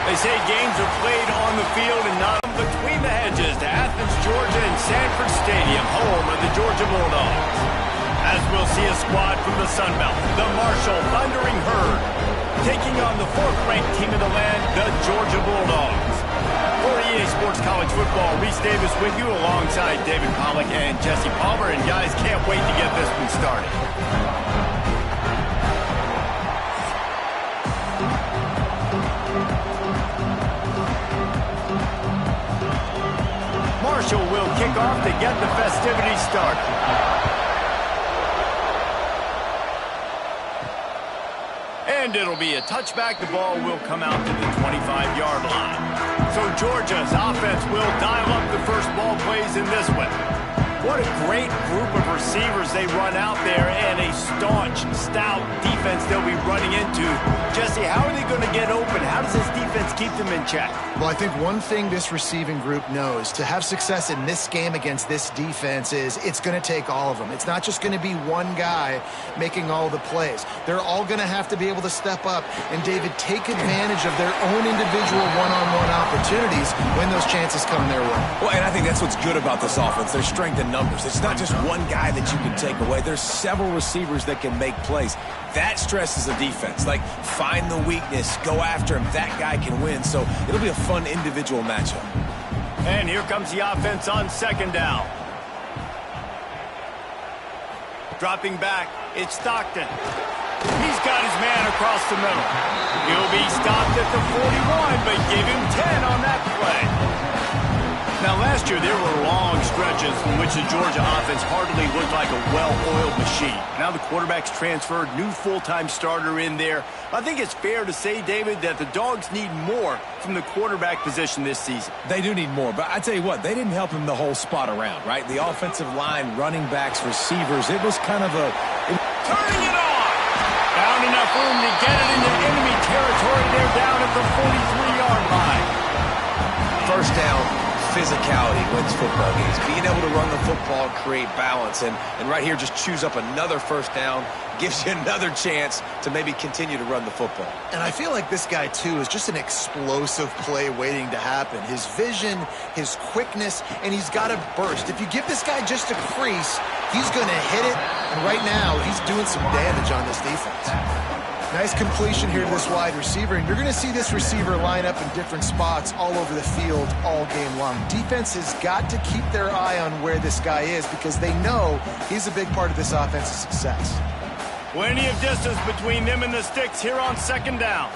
They say games are played on the field and not between the hedges to Athens, Georgia and Sanford Stadium, home of the Georgia Bulldogs. As we'll see a squad from the Sun Belt, the Marshall Thundering Herd, taking on the fourth-ranked team of the land, the Georgia Bulldogs. For EA Sports College Football, Reese Davis with you alongside David Pollack and Jesse Palmer. And guys, can't wait to get this one started. Marshall will kick off to get the festivities started. And it'll be a touchback. The ball will come out to the 25-yard line. So Georgia's offense will dial up the first ball plays in this one. What a great group of receivers they run out there, and a staunch, stout defense they'll be running into. Jesse, how are they going to get open? How does this defense keep them in check? Well, I think one thing this receiving group knows to have success in this game against this defense is it's going to take all of them. It's not just going to be one guy making all the plays. They're all going to have to be able to step up and, David, take advantage of their own individual one-on-one opportunities when those chances come their way. Well, and I think that's what's good about this offense. Their strength in numbers. It's not just one guy that you can take away. There's several receivers that can make plays. That stresses the defense. Like, find the weakness, go after him. That guy can win. So it'll be a fun individual matchup. And here comes the offense on second down. Dropping back, it's Stockton. He's got his man across the middle. He'll be stopped at the 41, but give him 10 on that play. Now, last year, there were long stretches in which the Georgia offense hardly looked like a well-oiled machine. Now the quarterback's transferred, new full-time starter in there. I think it's fair to say, David, that the Dogs need more from the quarterback position this season. They do need more, but I tell you what, they didn't help him the whole spot around, right? The offensive line, running backs, receivers, it was kind of a... Turning it on! Found enough room to get it into enemy territory. They're down at the 43-yard line. First down. Physicality wins football games. Being able to run the football and create balance. And right here, just choose up another first down. Gives you another chance to maybe continue to run the football. And I feel like this guy, too, is just an explosive play waiting to happen. His vision, his quickness, and he's got a burst. If you give this guy just a crease, he's going to hit it. And right now, he's doing some damage on this defense. Nice completion here to this wide receiver, and you're going to see this receiver line up in different spots all over the field all game long. Defense has got to keep their eye on where this guy is because they know he's a big part of this offense's success. Plenty of distance between them and the sticks here on second down.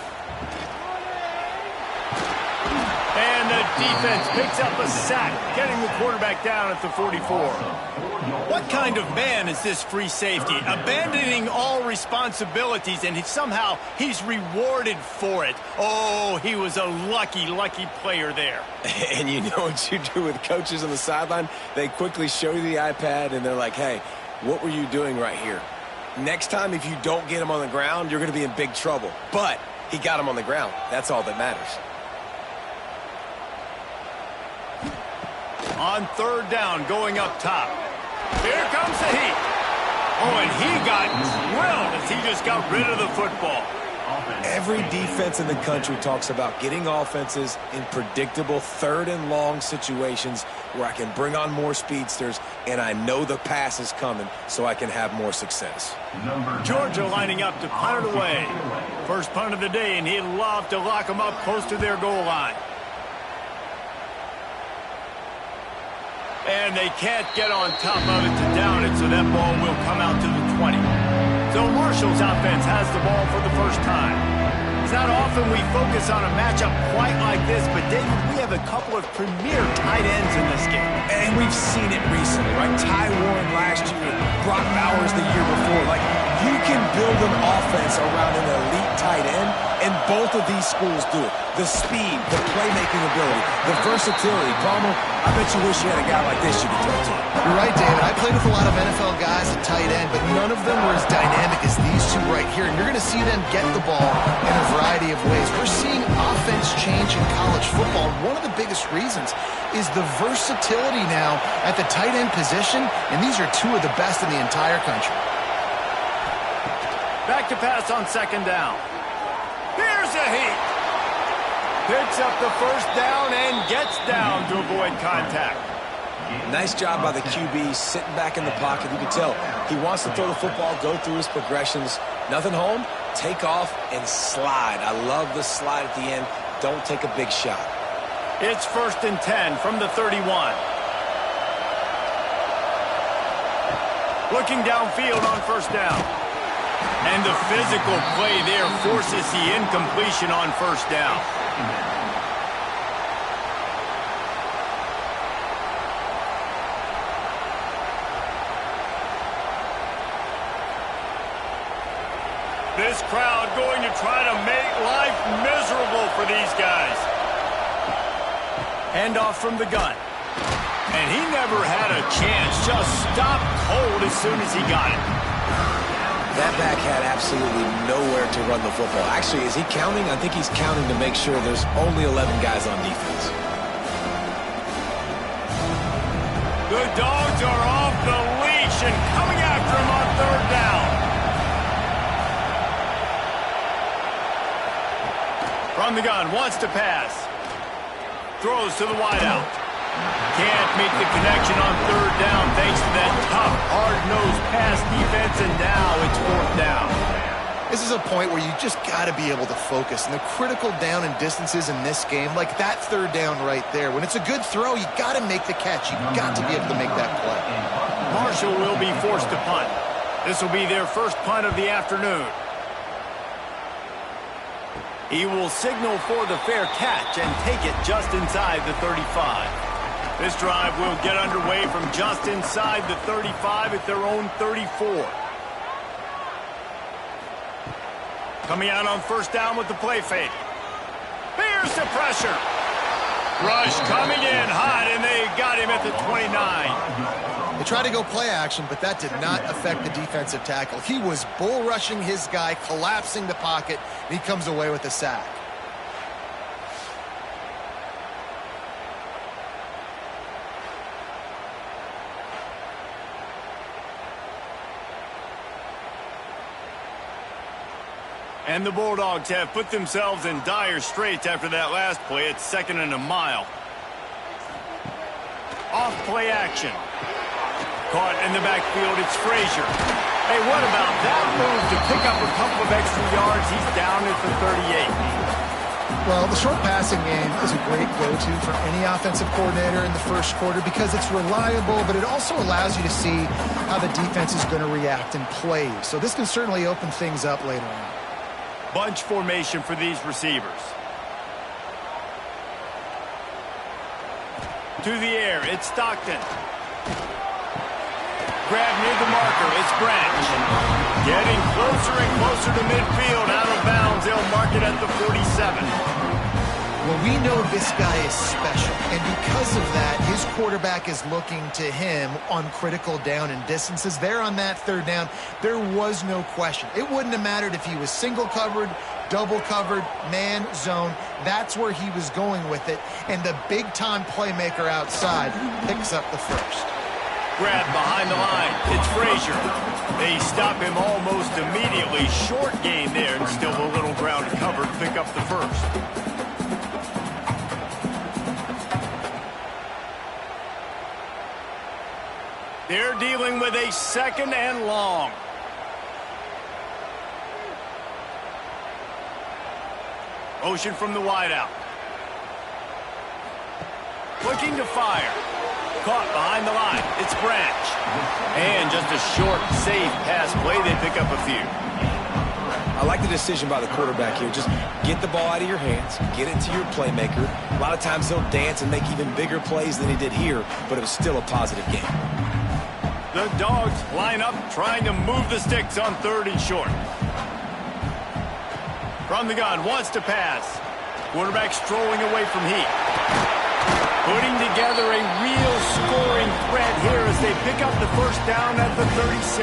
And the defense picks up a sack, getting the quarterback down at the 44. What kind of man is this free safety? Abandoning all responsibilities, and somehow he's rewarded for it. Oh, he was a lucky, lucky player there. And you know what you do with coaches on the sideline? They quickly show you the iPad, and they're like, hey, what were you doing right here? Next time, if you don't get him on the ground, you're going to be in big trouble. But he got him on the ground. That's all that matters. On third down, going up top. Here comes the heat. Oh, and he got drilled as he just got rid of the football. Every defense in the country talks about getting offenses in predictable third and long situations where I can bring on more speedsters and I know the pass is coming so I can have more success. Georgia lining up to punt it away. First punt of the day, and he'd love to lock them up close to their goal line. And they can't get on top of it to down it, so that ball will come out to the 20. So Marshall's offense has the ball for the first time. It's not often we focus on a matchup quite like this, but David, we have a couple of premier tight ends in this game. And we've seen it recently, right? Ty Warren last year, Brock Bowers the year before. Like, you can build an offense around an elite tight end, and both of these schools do it. The speed, the playmaking ability, the versatility. Palmer, I bet you wish you had a guy like this you could throw to. You're right, David. I played with a lot of NFL guys at tight end, but none of them were as dynamic as these two right here. And you're going to see them get the ball in a variety of ways. We're seeing offense change in college football. One of the biggest reasons is the versatility now at the tight end position, and these are two of the best in the entire country. Back to pass on second down. Here's a heat. Picks up the first down and gets down to avoid contact. Nice job by the QB sitting back in the pocket. You can tell he wants to throw the football, go through his progressions. Nothing home, take off and slide. I love the slide at the end. Don't take a big shot. It's 1st and 10 from the 31. Looking downfield on first down. And the physical play there forces the incompletion on first down. This crowd going to try to make life miserable for these guys. Handoff from the gun. And he never had a chance. Just stopped cold as soon as he got it. That back had absolutely nowhere to run the football. Actually, is he counting? I think he's counting to make sure there's only 11 guys on defense. The Dogs are off the leash and coming after him on third down. From the gun, wants to pass. Throws to the wideout. Can't make the connection on third down thanks to that tough, hard-nosed pass defense, and now it's fourth down. This is a point where you just got to be able to focus. And the critical down and distances in this game, like that third down right there, when it's a good throw, you got to make the catch. You got to be able to make that play. Marshall will be forced to punt. This will be their first punt of the afternoon. He will signal for the fair catch and take it just inside the 35. This drive will get underway from just inside the 35 at their own 34. Coming out on first down with the play fake. Here's the pressure. Rush coming in hot, and they got him at the 29. They tried to go play action, but that did not affect the defensive tackle. He was bull rushing his guy, collapsing the pocket, and he comes away with a sack. And the Bulldogs have put themselves in dire straits after that last play. It's 2nd and a mile. Off play action. Caught in the backfield, it's Frazier. Hey, what about that move to pick up a couple of extra yards? He's down at the 38. Well, the short passing game is a great go-to for any offensive coordinator in the first quarter because it's reliable, but it also allows you to see how the defense is going to react and play. So this can certainly open things up later on. Bunch formation for these receivers. To the air, it's Stockton. Grab near the marker, it's Branch. Getting closer and closer to midfield, out of bounds. They'll mark it at the 47. Well, we know this guy is special, and because of that, his quarterback is looking to him on critical down and distances. There on that third down, there was no question. It wouldn't have mattered if he was single covered, double covered, man, zone. That's where he was going with it, and the big-time playmaker outside picks up the first. Grab behind the line, it's Frazier. They stop him almost immediately. Short gain there, and still a little ground covered. Pick up the first. They're dealing with a 2nd and long. Motion from the wideout. Looking to fire. Caught behind the line. It's Branch. And just a short, safe pass play. They pick up a few. I like the decision by the quarterback here. Just get the ball out of your hands, get it to your playmaker. A lot of times he'll dance and make even bigger plays than he did here, but it was still a positive game. The Dogs line up, trying to move the sticks on 3rd and short. From the gun, wants to pass. Quarterback strolling away from heat. Putting together a real scoring threat here as they pick up the first down at the 36.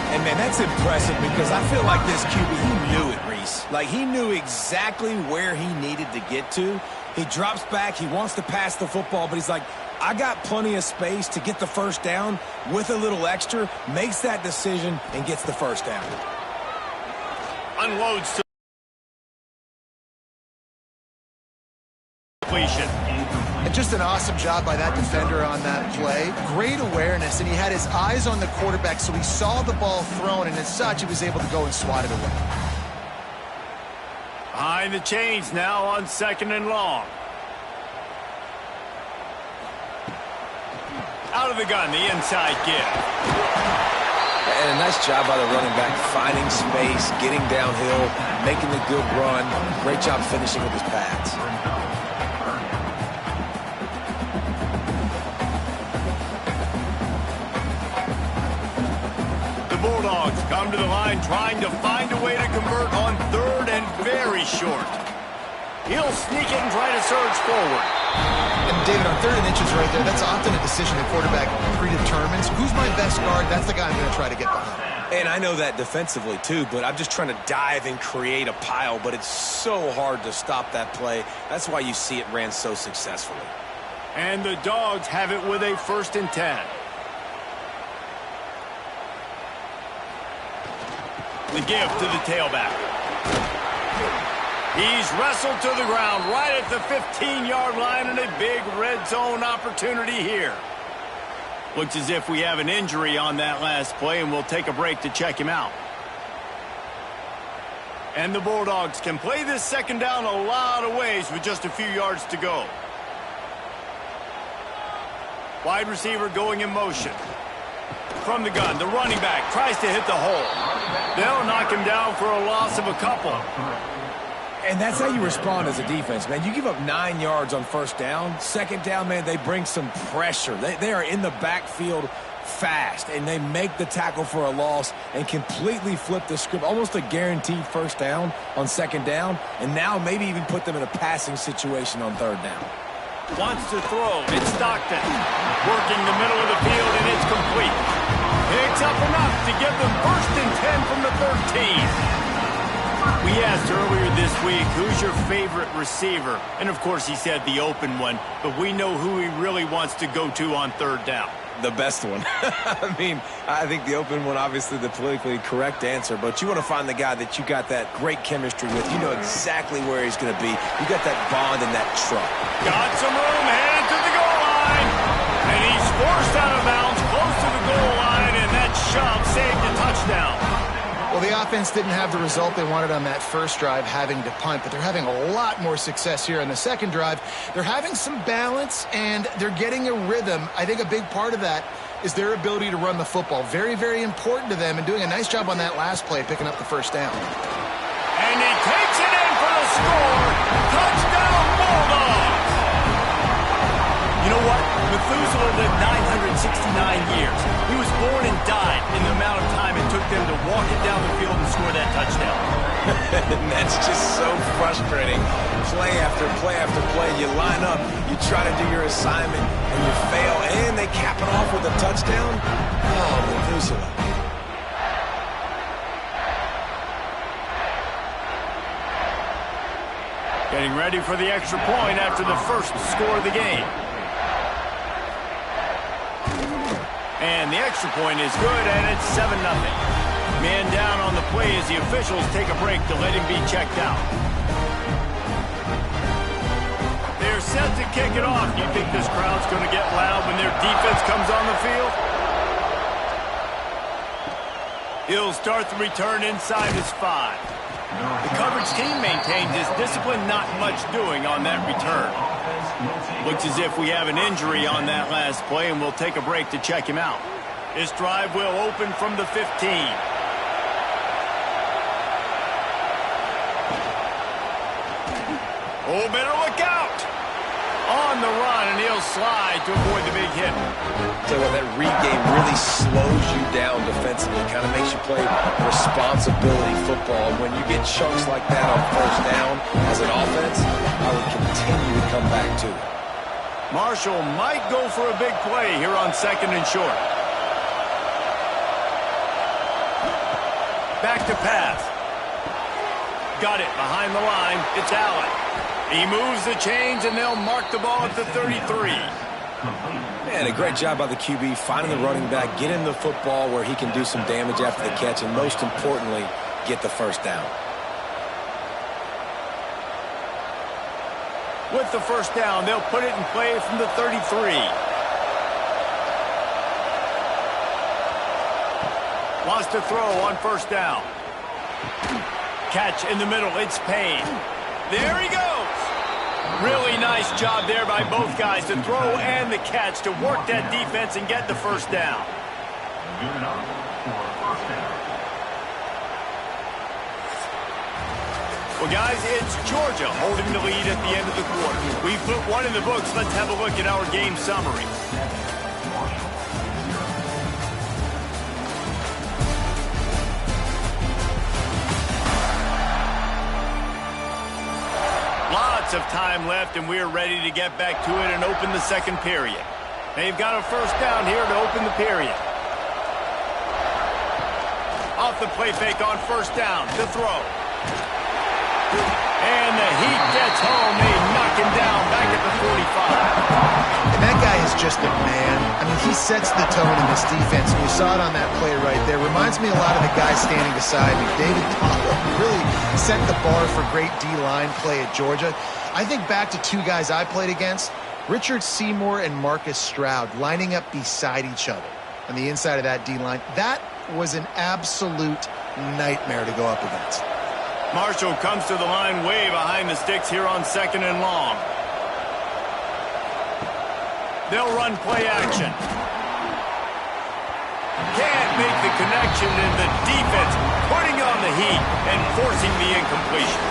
And, man, that's impressive because I feel like this QB, he knew it, Reese. Like, he knew exactly where he needed to get to. He drops back. He wants to pass the football, but he's like, I got plenty of space to get the first down with a little extra, makes that decision, and gets the first down. Unloads to Just an awesome job by that defender on that play. Great awareness, and he had his eyes on the quarterback, so he saw the ball thrown, and as such, he was able to go and swat it away. Behind the chains now on 2nd and long. Out of the gun, the inside give. And a nice job by the running back, finding space, getting downhill, making the good run. Great job finishing with his pads. The Bulldogs come to the line trying to find a way to convert on 3rd and very short. He'll sneak it and try to surge forward. And David, on 3rd and inches right there, that's often a decision the quarterback predetermines. Who's my best guard? That's the guy I'm going to try to get behind. And I know that defensively too, but I'm just trying to dive and create a pile, but it's so hard to stop that play. That's why you see it ran so successfully. And the Dogs have it with a 1st and 10. The give to the tailback. He's wrestled to the ground right at the 15-yard line, and a big red zone opportunity here. Looks as if we have an injury on that last play, and we'll take a break to check him out. And the Bulldogs can play this 2nd down a lot of ways with just a few yards to go. Wide receiver going in motion. From the gun, the running back tries to hit the hole. They'll knock him down for a loss of a couple. And that's how you respond as a defense, man. You give up 9 yards on 1st down. 2nd down, man, they bring some pressure. They are in the backfield fast, and they make the tackle for a loss and completely flip the script. Almost a guaranteed 1st down on 2nd down, and now maybe even put them in a passing situation on 3rd down. Wants to throw. It's Stockton. Working the middle of the field, and it's complete. Picks up enough to give them 1st and 10 from the 13. We asked earlier this week, who's your favorite receiver? And, of course, he said the open one, but we know who he really wants to go to on 3rd down. The best one. I mean, I think the open one, obviously the politically correct answer, but you want to find the guy that you got that great chemistry with. You know exactly where he's going to be. You got that bond and that truck. Got some room, headed to the goal line. And he's forced out of bounds, close to the goal line, and that shove saved a touchdown. Well, the offense didn't have the result they wanted on that 1st drive, having to punt, but they're having a lot more success here on the 2nd drive. They're having some balance, and they're getting a rhythm. I think a big part of that is their ability to run the football. Very, very important to them, and doing a nice job on that last play, picking up the 1st down. And he takes it in for the score. Touchdown, Bulldogs! You know what? Methuselah lived 969 years. He was born and died in the amount of time it took them to walk it down the field and score that touchdown. And that's just so frustrating. Play after play after play. You line up, you try to do your assignment, and you fail, and they cap it off with a touchdown. Oh, Methuselah. Getting ready for the extra point after the 1st score of the game. And the extra point is good, and it's 7-0. Man down on the play as the officials take a break to let him be checked out. They're set to kick it off. Do you think this crowd's going to get loud when their defense comes on the field? He'll start the return inside his 5. The coverage team maintains his discipline, not much doing on that return. Looks as if we have an injury on that last play, and we'll take a break to check him out. This drive will open from the 15. Oh, better look out! On the run, and he'll slide to avoid the big hit. So that read game really slows you down defensively, kind of makes you play responsibility football. When you get chunks like that on 1st down as an offense, I would continue to come back to it. Marshall might go for a big play here on 2nd and short. Back to pass. Got it behind the line. It's Allen. He moves the chains, and they'll mark the ball at the 33. Man, a great job by the QB finding the running back, get him the football where he can do some damage after the catch, and most importantly, get the 1st down. With the first down, they'll put it in play from the 33. Wants to throw on first down. Catch in the middle. It's Payne. There he goes. Really nice job there by both guys to throw and the catch to work that defense and get the first down. Well, guys, it's Georgia holding the lead at the end of the quarter. We put one in the books. Let's have a look at our game summary. Lots of time left, and we're ready to get back to it and open the second period. They've got a first down here to open the period. Off the play fake on first down to throw. And the Heat gets home. They knock him down back at the 45. And that guy is just a man. I mean, he sets the tone in this defense. And you saw it on that play right there. Reminds me a lot of the guy standing beside me, David Paulo. Really set the bar for great D-line play at Georgia. I think back to two guys I played against, Richard Seymour and Marcus Stroud, lining up beside each other on the inside of that D-line. That was an absolute nightmare to go up against. Marshall comes to the line way behind the sticks here on second and long. They'll run play action. Can't make the connection, and the defense putting on the heat and forcing the incompletion.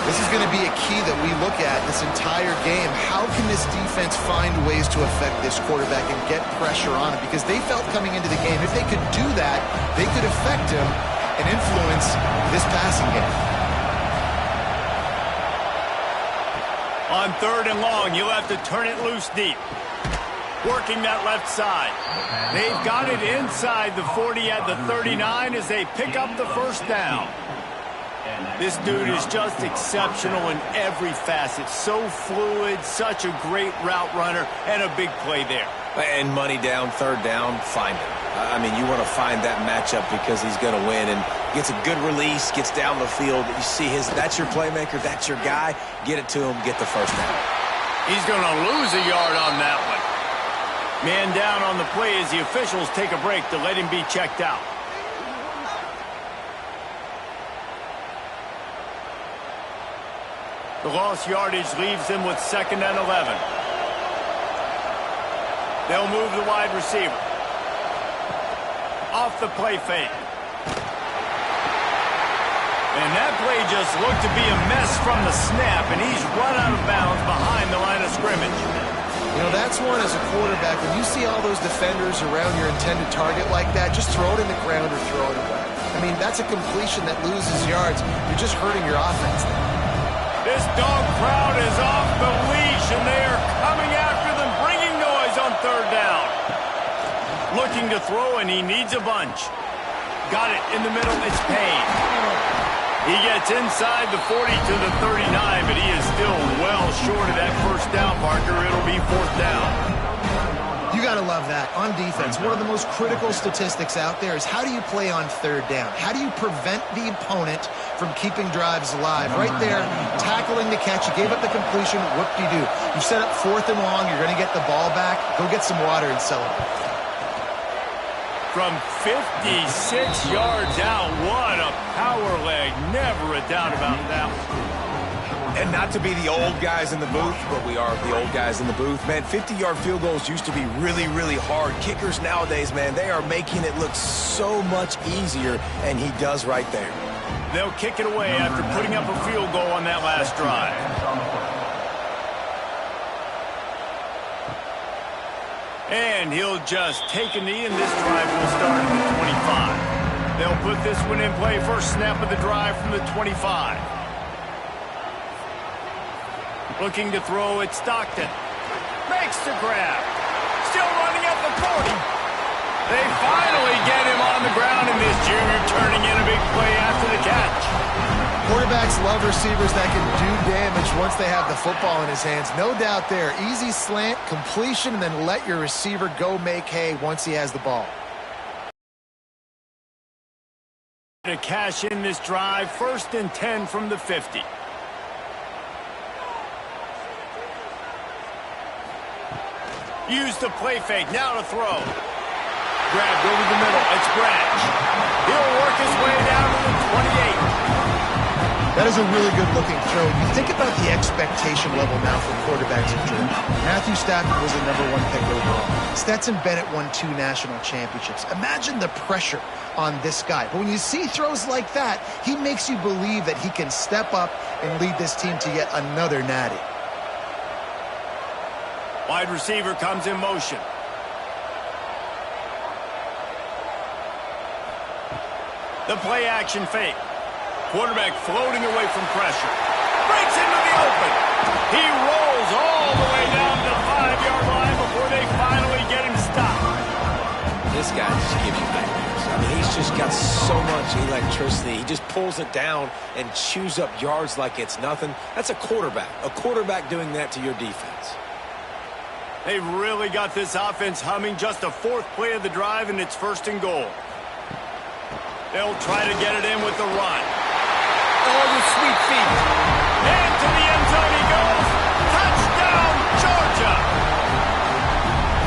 This is going to be a key that we look at this entire game. How can this defense find ways to affect this quarterback and get pressure on him? Because they felt coming into the game, if they could do that, they could affect him and influence this passing game. On third and long, you'll have to turn it loose deep. Working that left side. They've got it inside the 40 at the 39 as they pick up the first down. This dude is just exceptional in every facet. So fluid, such a great route runner, and a big play there. And money down, third down, find him. I mean, you want to find that matchup because he's going to win. And gets a good release, gets down the field. You see that's your playmaker, that's your guy. Get it to him, get the first down. He's going to lose a yard on that one. Man down on the play as the officials take a break to let him be checked out. The lost yardage leaves them with second and 11. They'll move the wide receiver. Off the play fake. And that play just looked to be a mess from the snap, and he's run out of bounds behind the line of scrimmage. You know, that's one as a quarterback. When you see all those defenders around your intended target like that, just throw it in the ground or throw it away. I mean, that's a completion that loses yards. You're just hurting your offense there. This dog crowd is off the leash, and they are coming after them, bringing noise on third down. Looking to throw, and he needs a bunch. Got it in the middle. It's Payne. He gets inside the 40 to the 39, but he is still well short of that first down, Parker. It'll be fourth down. You got to love that. On defense, one of the most critical statistics out there is how do you play on third down? How do you prevent the opponent from keeping drives alive? Right there, tackling the catch. You gave up the completion. Whoop-de-doo. You set up fourth and long. You're going to get the ball back. Go get some water and celebrate. From 56 yards out, what a power leg. Never a doubt about that one. And not to be the old guys in the booth, but we are the old guys in the booth. Man, 50-yard field goals used to be really, really hard. Kickers nowadays, man, they are making it look so much easier, and he does right there. They'll kick it away after putting up a field goal on that last drive. And he'll just take a knee, and this drive will start at the 25. They'll put this one in play. First snap of the drive from the 25. Looking to throw at Stockton. Makes the grab. Still running at the 40. They finally get him on the ground, and this junior turning in a big play after the catch. Quarterbacks love receivers that can do damage once they have the football in his hands. No doubt there. Easy slant, completion, and then let your receiver go make hay once he has the ball. To cash in this drive, first and 10 from the 50. Use the play fake. Now to throw. Grabbed over the middle. It's Branch. He'll work his way down to the 28. That is a really good-looking throw. You think about the expectation level now for quarterbacks in Georgia. Matthew Stafford was the #1 pick overall. Stetson Bennett won 2 national championships. Imagine the pressure on this guy. But when you see throws like that, he makes you believe that he can step up and lead this team to yet another natty. Wide receiver comes in motion. The play action fake. Quarterback floating away from pressure. Breaks into the open. He rolls all the way down to the 5-yard line before they finally get him stopped. This guy just gives you nightmares. I mean, he's just got so much electricity. He just pulls it down and chews up yards like it's nothing. That's a quarterback. A quarterback doing that to your defense. They've really got this offense humming. Just a 4th play of the drive, and it's 1st and goal. They'll try to get it in with the run. Oh, the sweet feet. And to the end zone he goes. Touchdown, Georgia.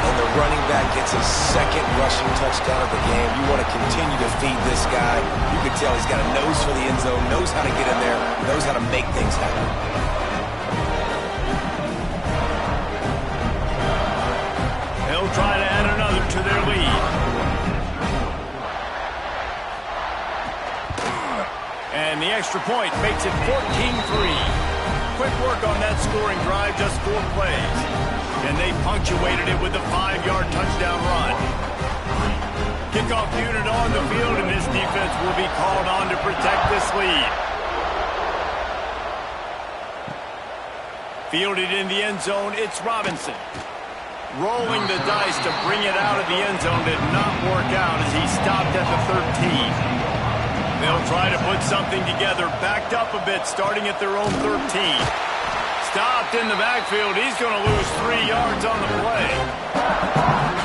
And the running back gets his 2nd rushing touchdown of the game. You want to continue to feed this guy. You can tell he's got a nose for the end zone, knows how to get in there, knows how to make things happen. They'll try to add another to their lead. And the extra point makes it 14-3. Quick work on that scoring drive, just 4 plays. And they punctuated it with a 5-yard touchdown run. Kickoff unit on the field, and this defense will be called on to protect this lead. Fielded in the end zone, it's Robinson. Rolling the dice to bring it out of the end zone did not work out as he stopped at the 13. They'll try to put something together, backed up a bit, starting at their own 13. Stopped in the backfield. He's going to lose 3 yards on the play.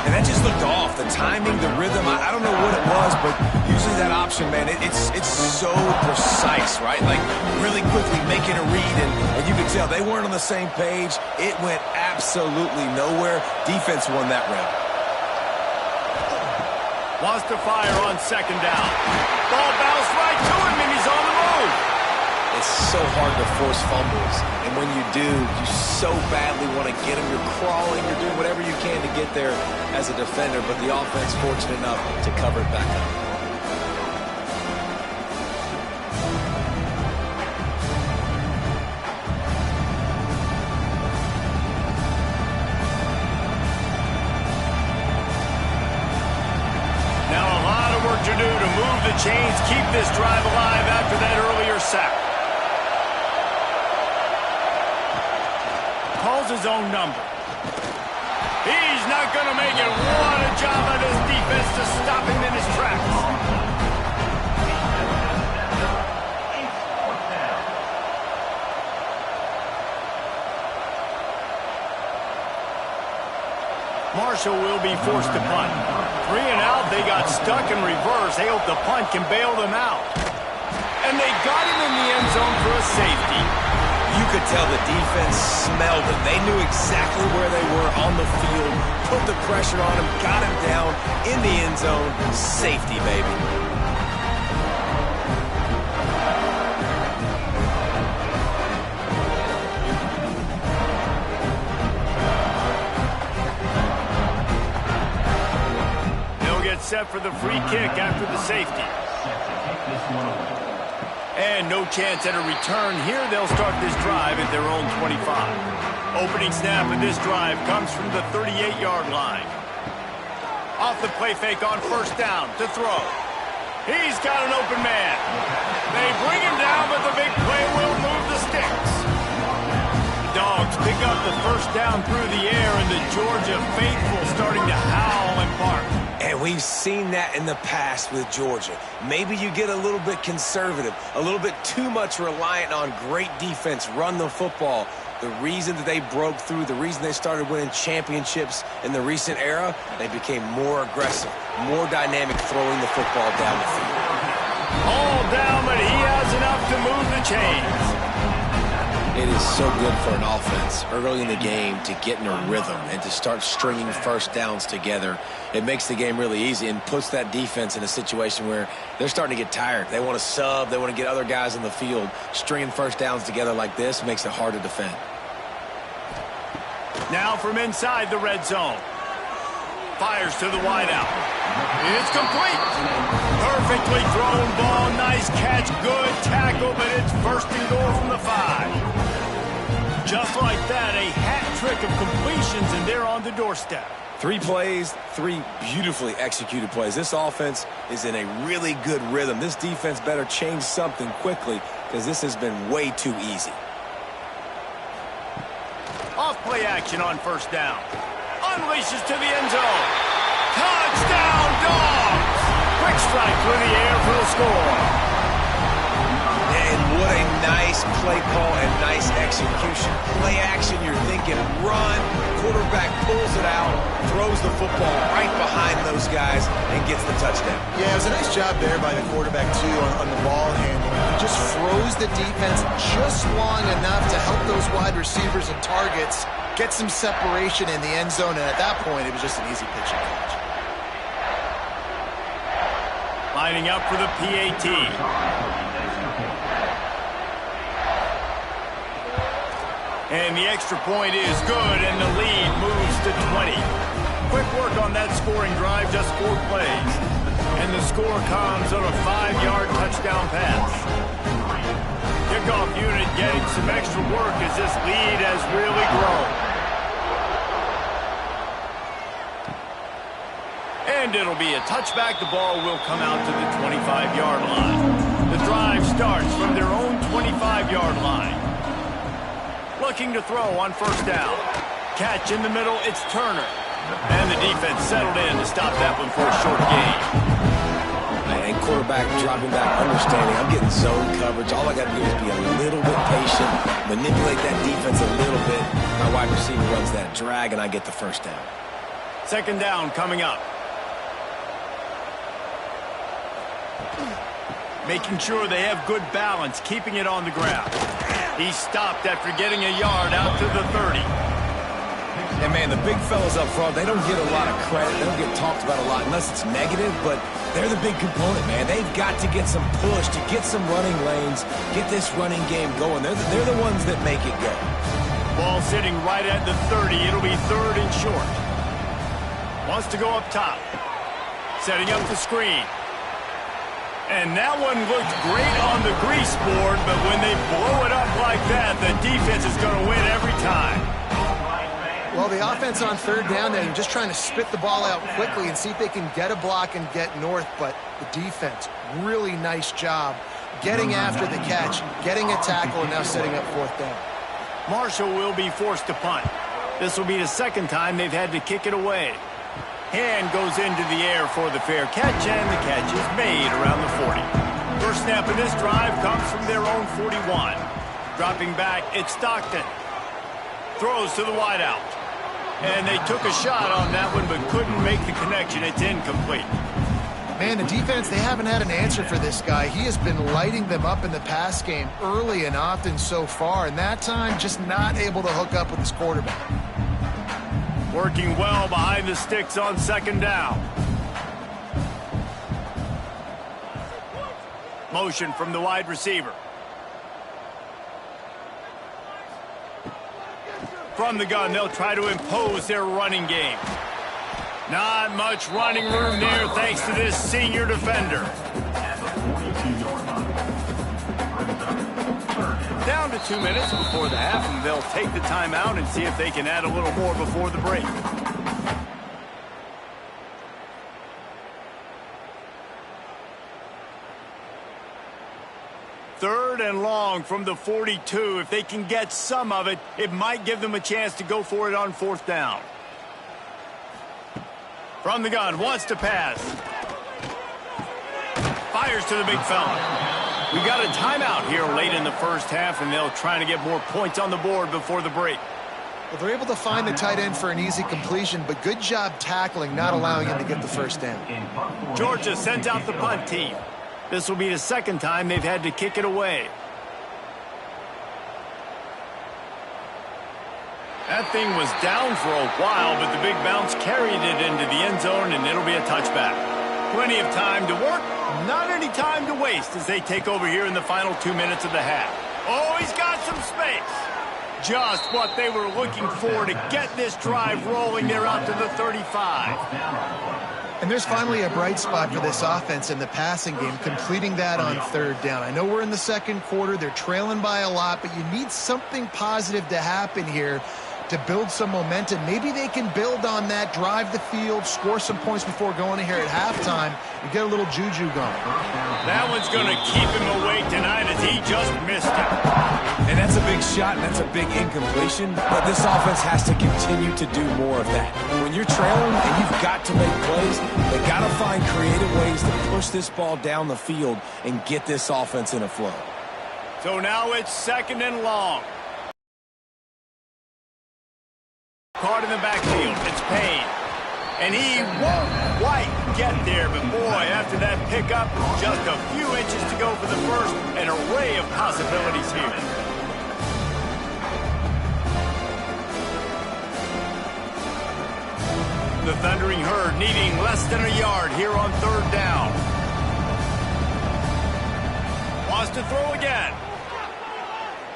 And that just looked off. The timing, the rhythm, I don't know what it was, but usually that option, man, it's so precise, right? Like really quickly making a read, and you could tell they weren't on the same page. It went absolutely nowhere. Defense won that round. Wants to fire on 2nd down. Ball bounced right to him, and he's on the move. It's so hard to force fumbles, and when you do, you so badly want to get them. You're crawling, you're doing whatever you can to get there as a defender, but the offense fortunate enough to cover it back up. To do to move the chains, keep this drive alive after that earlier sack. Calls his own number. He's not going to make it. What a job by this defense to stop him in his tracks. Marshall will be forced to punt. 3 and out, they got stuck in reverse. They hope the punt can bail them out. And they got him in the end zone for a safety. You could tell the defense smelled him. They knew exactly where they were on the field, put the pressure on him, got him down in the end zone. Safety, baby. Set for the free kick after the safety. And no chance at a return here. They'll start this drive at their own 25. Opening snap of this drive comes from the 38-yard line. Off the play fake on 1st down to throw. He's got an open man. They bring him down, but the big play will move the sticks. The Dogs pick up the 1st down through the air, and the Georgia faithful starting to howl and bark. And we've seen that in the past with Georgia. Maybe you get a little bit conservative, a little bit too much reliant on great defense, run the football. The reason that they broke through, the reason they started winning championships in the recent era, they became more aggressive, more dynamic throwing the football down the field. All down, but he has enough to move the chains. It is so good for an offense early in the game to get in a rhythm and to start stringing first downs together. It makes the game really easy and puts that defense in a situation where they're starting to get tired. They want to sub. They want to get other guys on the field. Stringing first downs together like this makes it hard to defend. Now from inside the red zone. Fires to the wideout. It's complete. Perfectly thrown ball. Nice catch. Good tackle, but it's first and goal from the 5. Just like that, a hat trick of completions, and they're on the doorstep. 3 plays, 3 beautifully executed plays. This offense is in a really good rhythm. This defense better change something quickly because this has been way too easy. Off play action on first down. Unleashes to the end zone. Touchdown, Dogs! Quick strike through the air for the score. And what a nice play call and nice execution. Play action, you're thinking run. Quarterback pulls it out, throws the football right behind those guys, and gets the touchdown. Yeah, it was a nice job there by the quarterback, too, on the ball handling. He just froze the defense just long enough to help those wide receivers and targets get some separation in the end zone, and at that point, it was just an easy pitch and catch. Lining up for the PAT. And the extra point is good, and the lead moves to 20. Quick work on that scoring drive, just 4 plays. And the score comes on a 5-yard touchdown pass. Kickoff unit getting some extra work as this lead has really grown. And it'll be a touchback. The ball will come out to the 25-yard line. The drive starts from their own 25-yard line. Looking to throw on first down. Catch in the middle, it's Turner. And the defense settled in to stop that one for a short gain. And quarterback dropping back, understanding I'm getting zone coverage. All I got to do is be a little bit patient, manipulate that defense a little bit. My wide receiver runs that drag, and I get the first down. Second down coming up. Making sure they have good balance, keeping it on the ground. He stopped after getting a yard out to the 30. And, man, the big fellas up front, they don't get a lot of credit. They don't get talked about a lot unless it's negative, but they're the big component, man. They've got to get some push, to get some running lanes, get this running game going. They're the ones that make it go. Ball sitting right at the 30. It'll be third and short. Wants to go up top. Setting up the screen. And that one looked great on the grease board, but when they blow it up like that, the defense is going to win every time. Well, the offense on third down, they're just trying to spit the ball out quickly and see if they can get a block and get north, but the defense, really nice job getting after the catch, getting a tackle, and now setting up fourth down. Marshall will be forced to punt. This will be the second time they've had to kick it away. Hand goes into the air for the fair catch, and the catch is made around the 40. First snap of this drive comes from their own 41. Dropping back, it's Stockton. Throws to the wideout. And they took a shot on that one, but couldn't make the connection. It's incomplete. Man, the defense, they haven't had an answer for this guy. He has been lighting them up in the pass game early and often so far, and that time just not able to hook up with his quarterback. Working well behind the sticks on second down. Motion from the wide receiver. From the gun, they'll try to impose their running game. Not much running room there thanks to this senior defender. Down to 2 minutes before the half, and they'll take the timeout and see if they can add a little more before the break. Third and long from the 42. If they can get some of it, it might give them a chance to go for it on fourth down. From the gun, wants to pass. Fires to the big fella. We got a timeout here late in the first half, and they'll try to get more points on the board before the break. Well, they're able to find the tight end for an easy completion, but good job tackling, not allowing him to get the first down. Georgia sends out the punt team. This will be the second time they've had to kick it away. That thing was down for a while, but the big bounce carried it into the end zone, and it'll be a touchback. Plenty of time to work, not any time to waste as they take over here in the final 2 minutes of the half. Oh, he's got some space. Just what they were looking for to get this drive rolling there out to the 35. And there's finally a bright spot for this offense in the passing game, completing that on third down. I know we're in the second quarter. They're trailing by a lot, but you need something positive to happen here to build some momentum. Maybe they can build on that, drive the field, score some points before going in here at halftime, and get a little juju going. That one's going to keep him awake tonight as he just missed it. And that's a big shot, and that's a big incompletion, but this offense has to continue to do more of that. When you're trailing and you've got to make plays, they got to find creative ways to push this ball down the field and get this offense in a flow. So now it's 2nd and long. Caught in the backfield. It's Payne. And he won't quite get there, but boy, after that pickup, just a few inches to go for the first, an array of possibilities here. The Thundering Herd needing less than a yard here on 3rd down. Wants to throw again.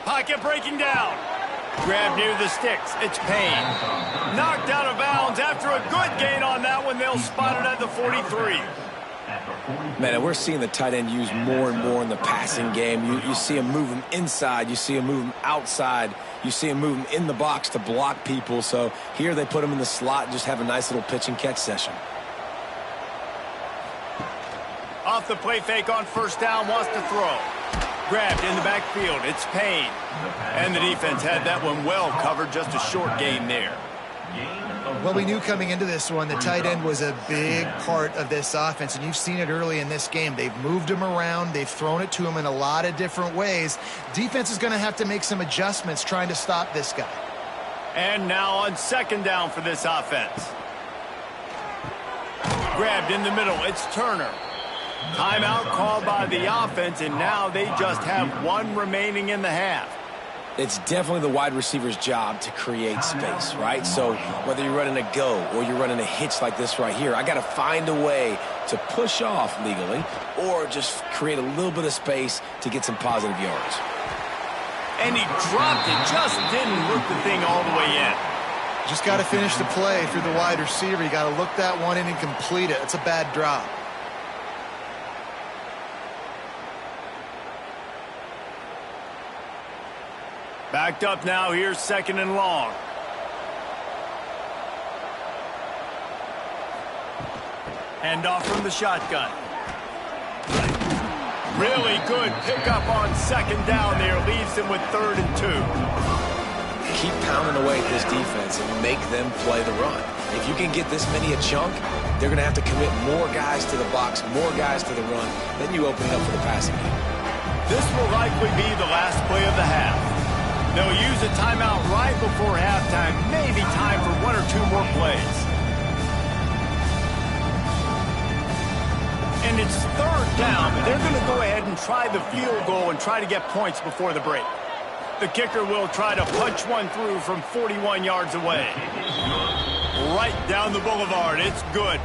Pocket breaking down. Grab near the sticks. It's Payne. Knocked out of bounds after a good gain on that one. They'll spot it at the 43. Man, we're seeing the tight end used more and more in the passing game. You see him move him inside. You see him move him outside. You see him move him in the box to block people. So here they put him in the slot and just have a nice little pitch and catch session. Off the play fake on 1st down, wants to throw. Grabbed in the backfield. It's Payne. And the defense had that one well covered. Just a short gain there. Well, we knew coming into this one the tight end was a big part of this offense, and you've seen it early in this game. They've moved him around. They've thrown it to him in a lot of different ways. Defense is going to have to make some adjustments trying to stop this guy. And now on 2nd down for this offense. Grabbed in the middle. It's Turner. Timeout called by the offense, and now they just have one remaining in the half. It's definitely the wide receiver's job to create space, right? So whether you're running a go or you're running a hitch like this right here, I got to find a way to push off legally or just create a little bit of space to get some positive yards. And he dropped it, just didn't look the thing all the way in. Just got to finish the play through the wide receiver. You got to look that one in and complete it. It's a bad drop. Backed up now, here's 2nd and long. Hand off from the shotgun. Really good pickup on 2nd down there. Leaves them with 3rd and 2. Keep pounding away at this defense and make them play the run. If you can get this many a chunk, they're going to have to commit more guys to the box, more guys to the run. Then you open it up for the passing game. This will likely be the last play of the half. They'll use a timeout right before halftime. Maybe time for 1 or 2 more plays. And it's 3rd down, but they're going to go ahead and try the field goal and try to get points before the break. The kicker will try to punch one through from 41 yards away. Right down the boulevard. It's good.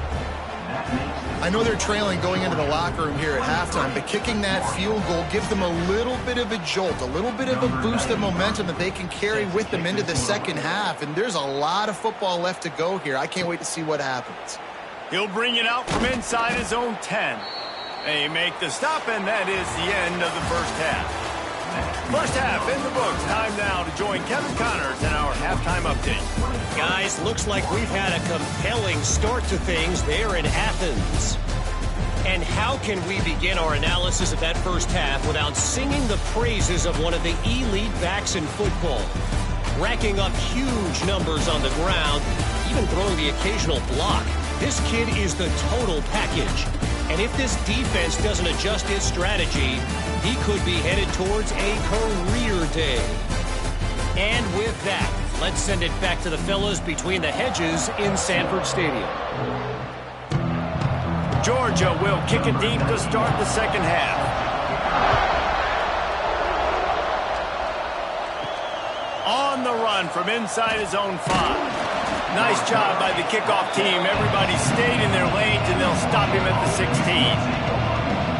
I know they're trailing going into the locker room here at halftime, but kicking that field goal gives them a little bit of a jolt, a little bit of a boost of momentum that they can carry with them into the second half. And there's a lot of football left to go here. I can't wait to see what happens. He'll bring it out from inside his own 10. They make the stop, and that is the end of the first half. First half in the books. Time now to join Kevin Connors in our halftime update. Guys, looks like we've had a compelling start to things there in Athens. And how can we begin our analysis of that first half without singing the praises of one of the elite backs in football? Racking up huge numbers on the ground, even throwing the occasional block. This kid is the total package. And if this defense doesn't adjust its strategy, he could be headed towards a career day. And with that, let's send it back to the fellas between the hedges in Sanford Stadium. Georgia will kick it deep to start the second half. On on the run from inside his own 5. Nice job by the kickoff team. Everybody stayed in their lanes, and they'll stop him at the 16.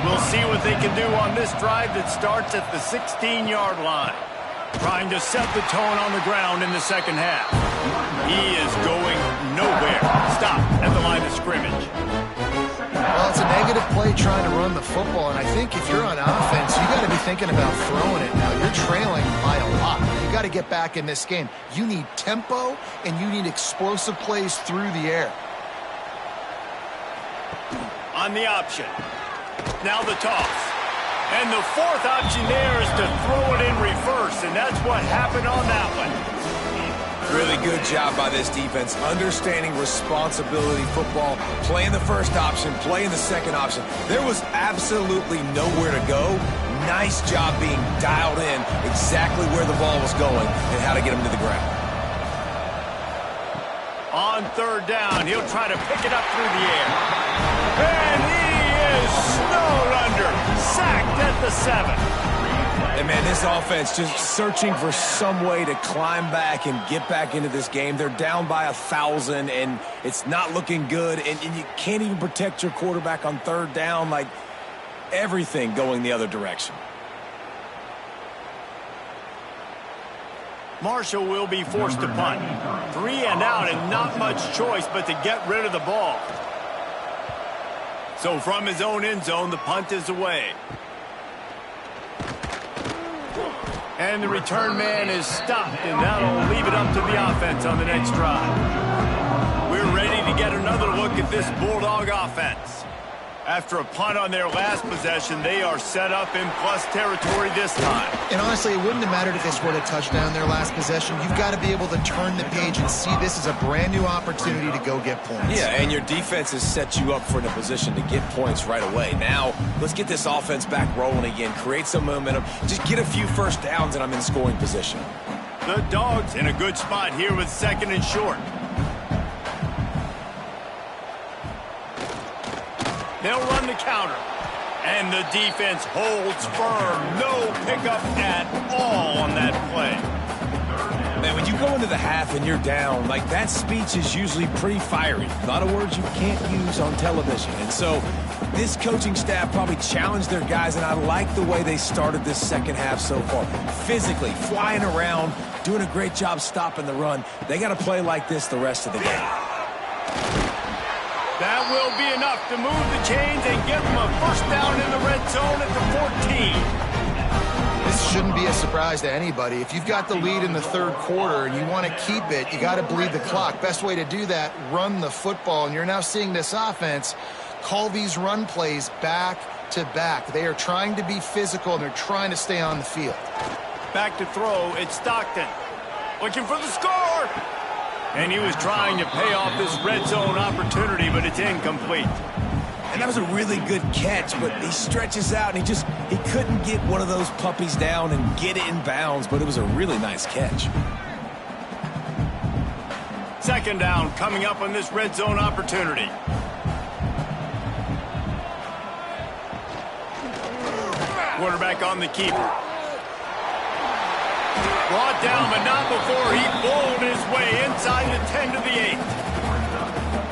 We'll see what they can do on this drive that starts at the 16-yard line. Trying to set the tone on the ground in the second half. He is going nowhere. Stop at the line of scrimmage. Well, it's a negative play trying to run the football, and I think if you're on offense, you got to be thinking about throwing it. Now, you're trailing by a lot. You got to get back in this game. You need tempo, and you need explosive plays through the air. On the option. Now the toss. And the fourth option there is to throw it in reverse, and that's what happened on that one. Really good job by this defense, understanding responsibility football, playing the first option, playing the second option. There was absolutely nowhere to go. Nice job being dialed in exactly where the ball was going and how to get him to the ground. On third down, he'll try to pick it up through the air. And he is snowed under, sacked at the 7. And, man, this offense just searching for some way to climb back and get back into this game. They're down by 1,000, and it's not looking good. And you can't even protect your quarterback on third down. Like, everything going the other direction. Marshall will be forced to punt. 3 and out, and not much choice but to get rid of the ball. So from his own end zone, the punt is away. And the return man is stopped, and that'll leave it up to the offense on the next drive. We're ready to get another look at this Bulldog offense. After a punt on their last possession, they are set up in plus territory this time. And honestly, it wouldn't have mattered if they scored a touchdown their last possession. You've got to be able to turn the page and see this as a brand new opportunity to go get points. Yeah, and your defense has set you up for a position to get points right away. Now, let's get this offense back rolling again, create some momentum, just get a few first downs, and I'm in scoring position. The Dogs in a good spot here with 2nd and short. They'll run the counter. And the defense holds firm. No pickup at all on that play. Man, when you go into the half and you're down, like, that speech is usually pretty fiery. A lot of words you can't use on television. And so this coaching staff probably challenged their guys, and I like the way they started this second half so far. Physically, flying around, doing a great job stopping the run. They got to play like this the rest of the game. That will be enough to move the chains and give them a first down in the red zone at the 14. This shouldn't be a surprise to anybody. If you've got the lead in the third quarter and you want to keep it, you got to bleed the clock. Best way to do that, run the football. And you're now seeing this offense call these run plays back to back. They are trying to be physical, and they're trying to stay on the field. Back to throw, it's Stockton. Looking for the score! And he was trying to pay off this red zone opportunity, but it's incomplete. And that was a really good catch, but he stretches out, and he couldn't get one of those puppies down and get it in bounds, but it was a really nice catch. 2nd down coming up on this red zone opportunity. Quarterback on the keeper. Brought down, but not before he bowled his way inside the 10 to the 8.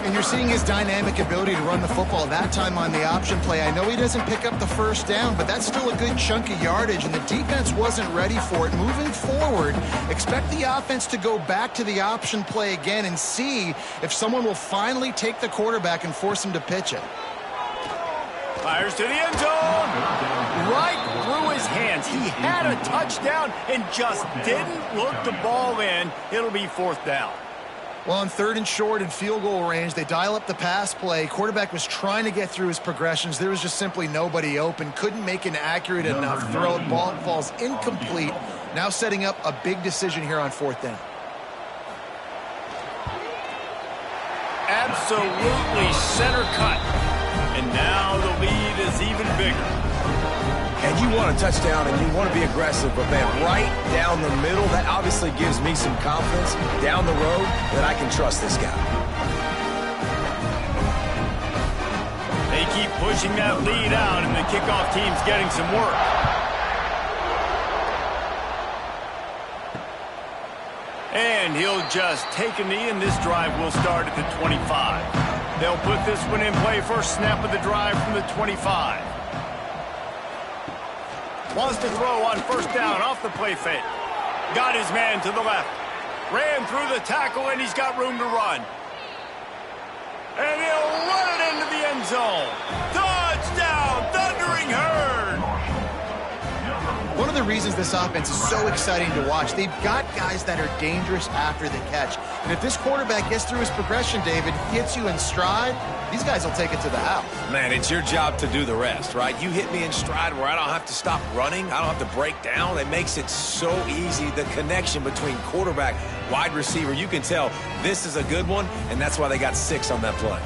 And you're seeing his dynamic ability to run the football, that time on the option play. I know he doesn't pick up the first down, but that's still a good chunk of yardage, and the defense wasn't ready for it. Moving forward, expect the offense to go back to the option play again and see if someone will finally take the quarterback and force him to pitch it. Fires to the end zone. Right through his hands. He had a touchdown and just didn't look the ball in. It'll be 4th down. Well, on 3rd and short and field goal range, they dial up the pass play. Quarterback was trying to get through his progressions. There was just simply nobody open. Couldn't make an accurate enough throw. Ball falls incomplete. Now setting up a big decision here on 4th down. Absolutely center cut. And now the lead is even bigger. And you want a touchdown and you want to be aggressive, but, man, right down the middle, that obviously gives me some confidence down the road that I can trust this guy. They keep pushing that lead out, and the kickoff team's getting some work. And he'll just take a knee, and this drive will start at the 25. They'll put this one in play first snap of the drive from the 25. Wants to throw on first down off the play fake. Got his man to the left. Ran through the tackle, and he's got room to run. And he'll run it into the end zone. Touchdown, Thundering Herd! One of the reasons this offense is so exciting to watch, they've got guys that are dangerous after the catch. And if this quarterback gets through his progression, David, hits you in stride, these guys will take it to the house. Man, it's your job to do the rest, right? You hit me in stride where I don't have to stop running. I don't have to break down. It makes it so easy. The connection between quarterback, wide receiver, you can tell this is a good one, and that's why they got 6 on that play.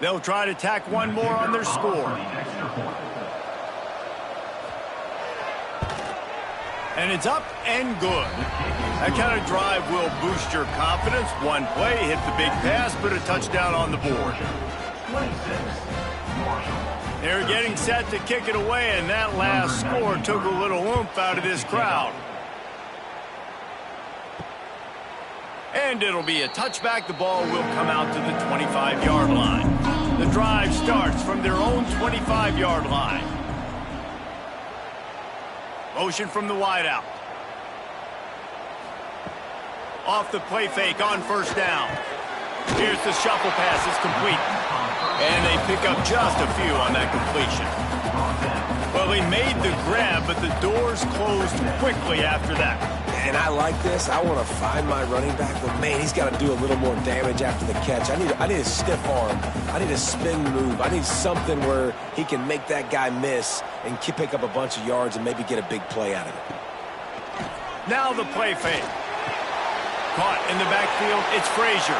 They'll try to tack one more on their score. And it's up and good. That kind of drive will boost your confidence. One play, hit the big pass, put a touchdown on the board. They're getting set to kick it away, and that last score took a little oomph out of this crowd. And it'll be a touchback. The ball will come out to the 25-yard line. The drive starts from their own 25-yard line. Motion from the wideout. Off the play fake on first down. Here's the shuffle pass. It's complete. And they pick up just a few on that completion. Well, he made the grab, but the doors closed quickly after that. And I like this. I want to find my running back, but man, he's got to do a little more damage after the catch. I need a stiff arm. I need a spin move. I need something where he can make that guy miss and pick up a bunch of yards and maybe get a big play out of it. Now the play fake. Caught in the backfield, it's Frazier.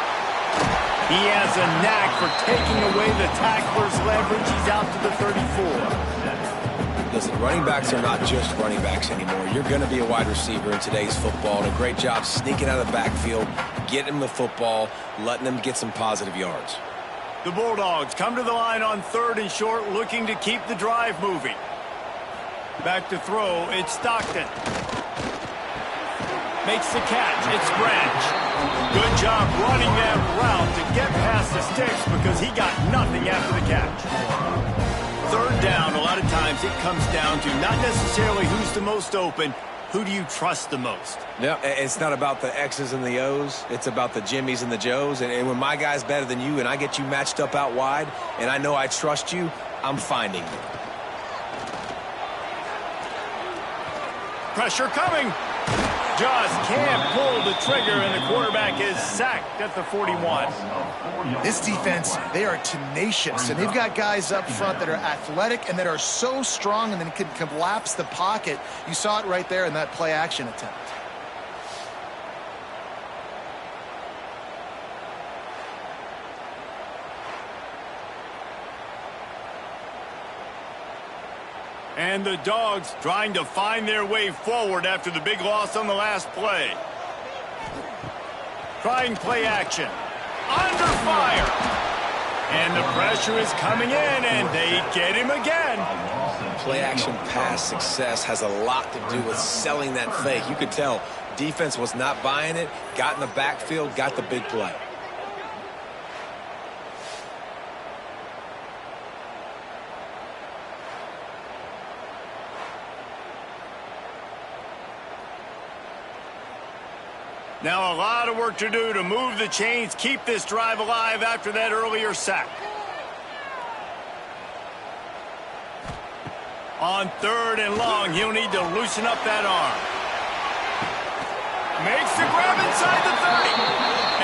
He has a knack for taking away the tackler's leverage. He's out to the 34. Listen, running backs are not just running backs anymore. You're going to be a wide receiver in today's football. And a great job sneaking out of the backfield, getting him the football, letting him get some positive yards. The Bulldogs come to the line on 3rd and short, looking to keep the drive moving. Back to throw, it's Stockton. Makes the catch, it's Branch. Good job running that route to get past the sticks because he got nothing after the catch. 3rd down, a lot of times it comes down to not necessarily who's the most open, who do you trust the most? Yeah, it's not about the X's and the O's. It's about the Jimmies and the Joes. And when my guy's better than you and I get you matched up out wide and I know I trust you, I'm finding you. Pressure coming. Just can't pull the trigger, and the quarterback is sacked at the 41. This defense, they are tenacious, and they've got guys up front that are athletic and that are so strong and then can collapse the pocket. You saw it right there in that play-action attempt. And the Dogs trying to find their way forward after the big loss on the last play. Trying play action. Under fire. And the pressure is coming in, and they get him again. Play action pass success has a lot to do with selling that fake. You could tell defense was not buying it, got in the backfield, got the big play. Now a lot of work to do to move the chains, keep this drive alive after that earlier sack. On 3rd and long, he'll need to loosen up that arm. Makes the grab inside the 30.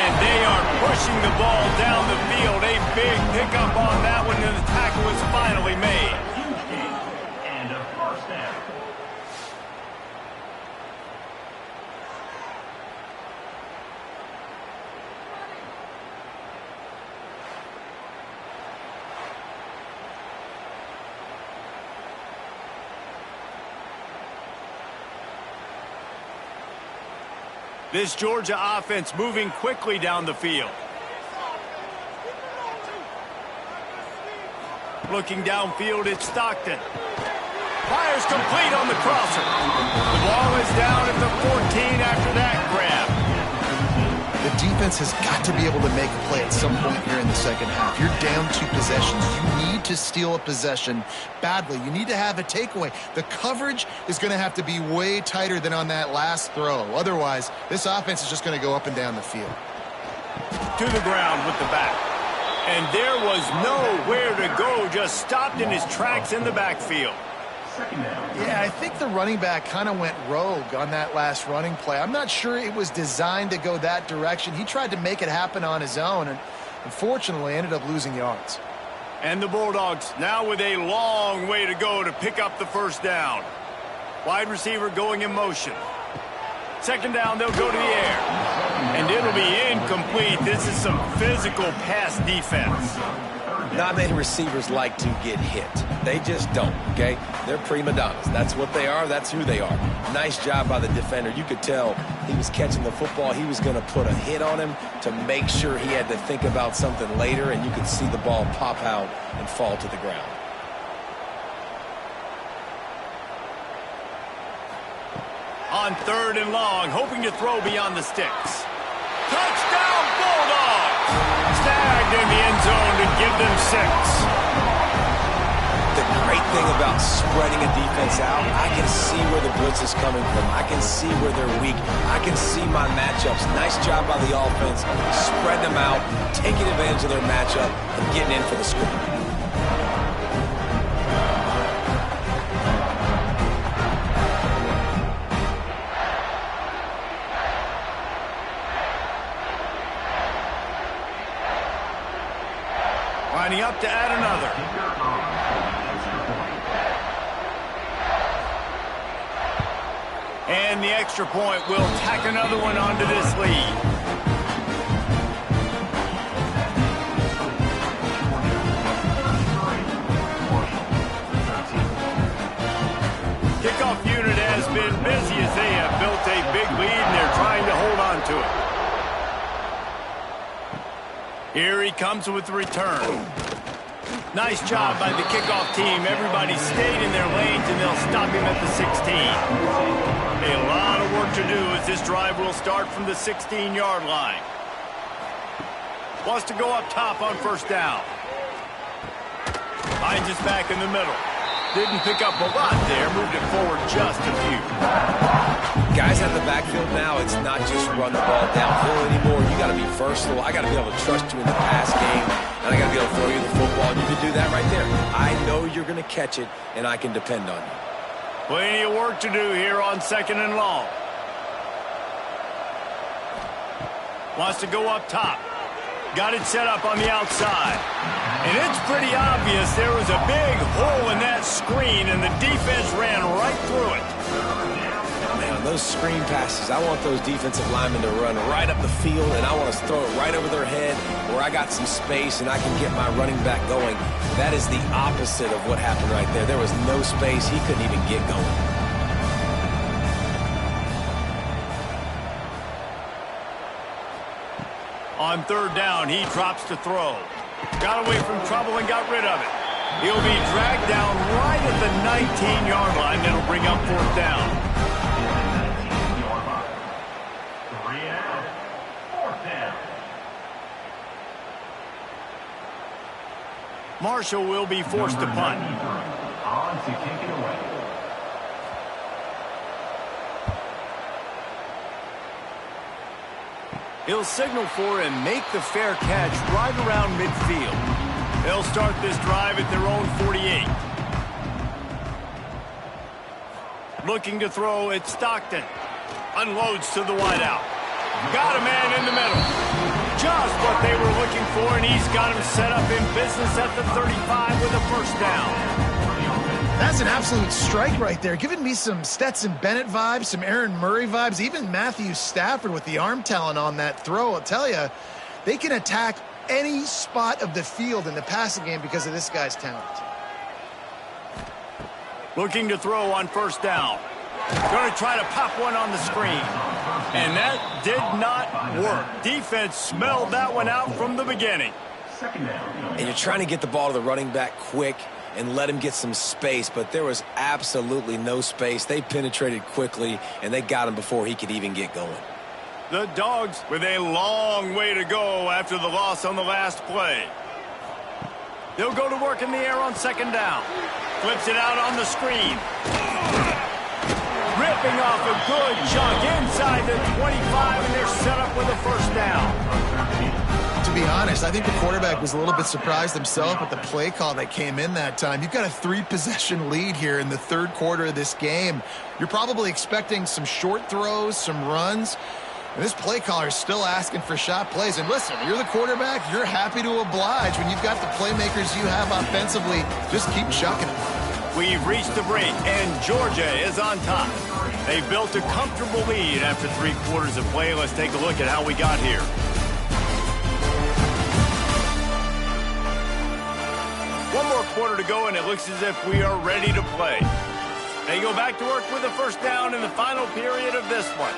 And they are pushing the ball down the field. A big pickup on that one, and the tackle is finally made. And a first down. This Georgia offense moving quickly down the field. Looking downfield, it's Stockton. Fires complete on the crosser. The ball is down at the 14 after that grab. The defense has got to be able to make a play at some point here in the second half. You're down 2 possessions. You need to steal a possession badly. You need to have a takeaway. The coverage is going to have to be way tighter than on that last throw. Otherwise, this offense is just going to go up and down the field. To the ground with the back. And there was nowhere to go. Just stopped in his tracks in the backfield. Yeah, I think the running back kind of went rogue on that last running play. I'm not sure it was designed to go that direction. He tried to make it happen on his own and unfortunately ended up losing yards. And the Bulldogs now with a long way to go to pick up the first down. Wide receiver going in motion. Second down, they'll go to the air. And it'll be incomplete. This is some physical pass defense. Not many receivers like to get hit. They just don't, okay? They're prima donnas. That's what they are. That's who they are. Nice job by the defender. You could tell he was catching the football. He was going to put a hit on him to make sure he had to think about something later, and you could see the ball pop out and fall to the ground. On 3rd and long, hoping to throw beyond the sticks. Touchdown, Bulldogs! Snagged in the end zone to give them 6. The great thing about spreading a defense out, I can see where the blitz is coming from. I can see where they're weak. I can see my matchups. Nice job by the offense, spreading them out, taking advantage of their matchup, and getting in for the screen. Lining up to add another. And the extra point will tack another one onto this lead. Kickoff unit has been busy as they have built a big lead and they're trying to hold on to it. Here he comes with the return. Nice job by the kickoff team. Everybody stayed in their lanes, and they'll stop him at the 16. A lot of work to do as this drive will start from the 16-yard line. Wants to go up top on 1st down. Finds us back in the middle. Didn't pick up a lot there. Moved it forward just a few. Guys out of the backfield now, it's not just run the ball downhill anymore. You got to be versatile. I got to be able to trust you in the pass game, and I got to be able to throw you the football, and you can do that right there. I know you're going to catch it, and I can depend on you. Plenty of work to do here on 2nd and long. Wants to go up top. Got it set up on the outside. And it's pretty obvious there was a big hole in that screen, and the defense ran right through it. Man, those screen passes, I want those defensive linemen to run right up the field, and I want to throw it right over their head where I got some space and I can get my running back going. That is the opposite of what happened right there. There was no space. He couldn't even get going. On 3rd down, he drops to throw. Got away from trouble and got rid of it. He'll be dragged down right at the 19-yard line. That'll bring up 4th down. 3 out. 4th down. Marshall will be forced to punt. On to kick it away. He'll signal for and make the fair catch right around midfield. They'll start this drive at their own 48. Looking to throw, it's Stockton. Unloads to the wideout. Got a man in the middle. Just what they were looking for, and he's got him set up in business at the 35 with a 1st down. That's an absolute strike right there, giving me some Stetson Bennett vibes, some Aaron Murray vibes, even Matthew Stafford with the arm talent on that throw. I'll tell you, they can attack any spot of the field in the passing game because of this guy's talent. Looking to throw on 1st down. Going to try to pop one on the screen. And that did not work. Defense smelled that one out from the beginning. And you're trying to get the ball to the running back quick and let him get some space, but there was absolutely no space. They penetrated quickly, and they got him before he could even get going. The Dogs with a long way to go after the loss on the last play. They'll go to work in the air on second down. Flips it out on the screen. Ripping off a good chunk inside the 25, and they're set up with a first down. To be honest, I think the quarterback was a little bit surprised himself with the play call that came in that time. You've got a 3-possession lead here in the third quarter of this game. You're probably expecting some short throws, some runs. And this play caller is still asking for shot plays. And listen, you're the quarterback. You're happy to oblige. When you've got the playmakers you have offensively, just keep chucking it. We've reached the break, and Georgia is on top. They've built a comfortable lead after 3 quarters of play. Let's take a look at how we got here. One more quarter to go, and it looks as if we are ready to play. They go back to work with a first down in the final period of this one.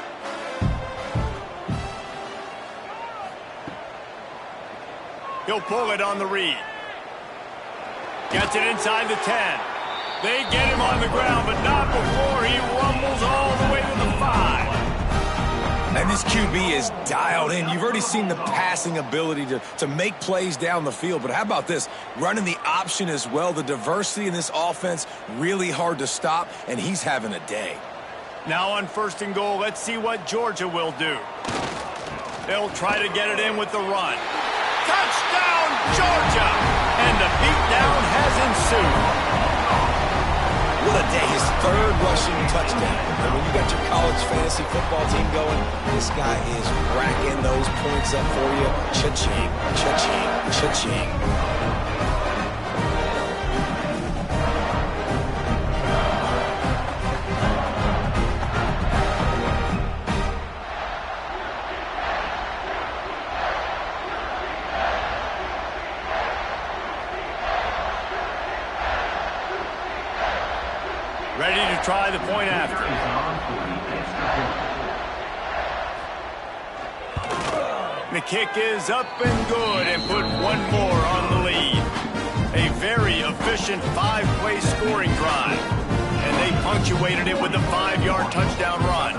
He'll pull it on the read. Gets it inside the 10. They get him on the ground, but not before he rumbles all the way to the 5. And this QB is dialed in. You've already seen the passing ability to make plays down the field. But how about this? Running the option as well. The diversity in this offense, really hard to stop, and he's having a day. Now on first and goal, let's see what Georgia will do. They'll try to get it in with the run. Touchdown, Georgia! And the beatdown has ensued. What a day. His third rushing touchdown. And when you got your college fantasy football team going, this guy is racking those points up for you. Cha-ching, cha-ching, cha-ching. Ready to try the point after. The kick is up and good, and put one more on the lead. A very efficient 5-play scoring drive. And they punctuated it with a 5-yard touchdown run.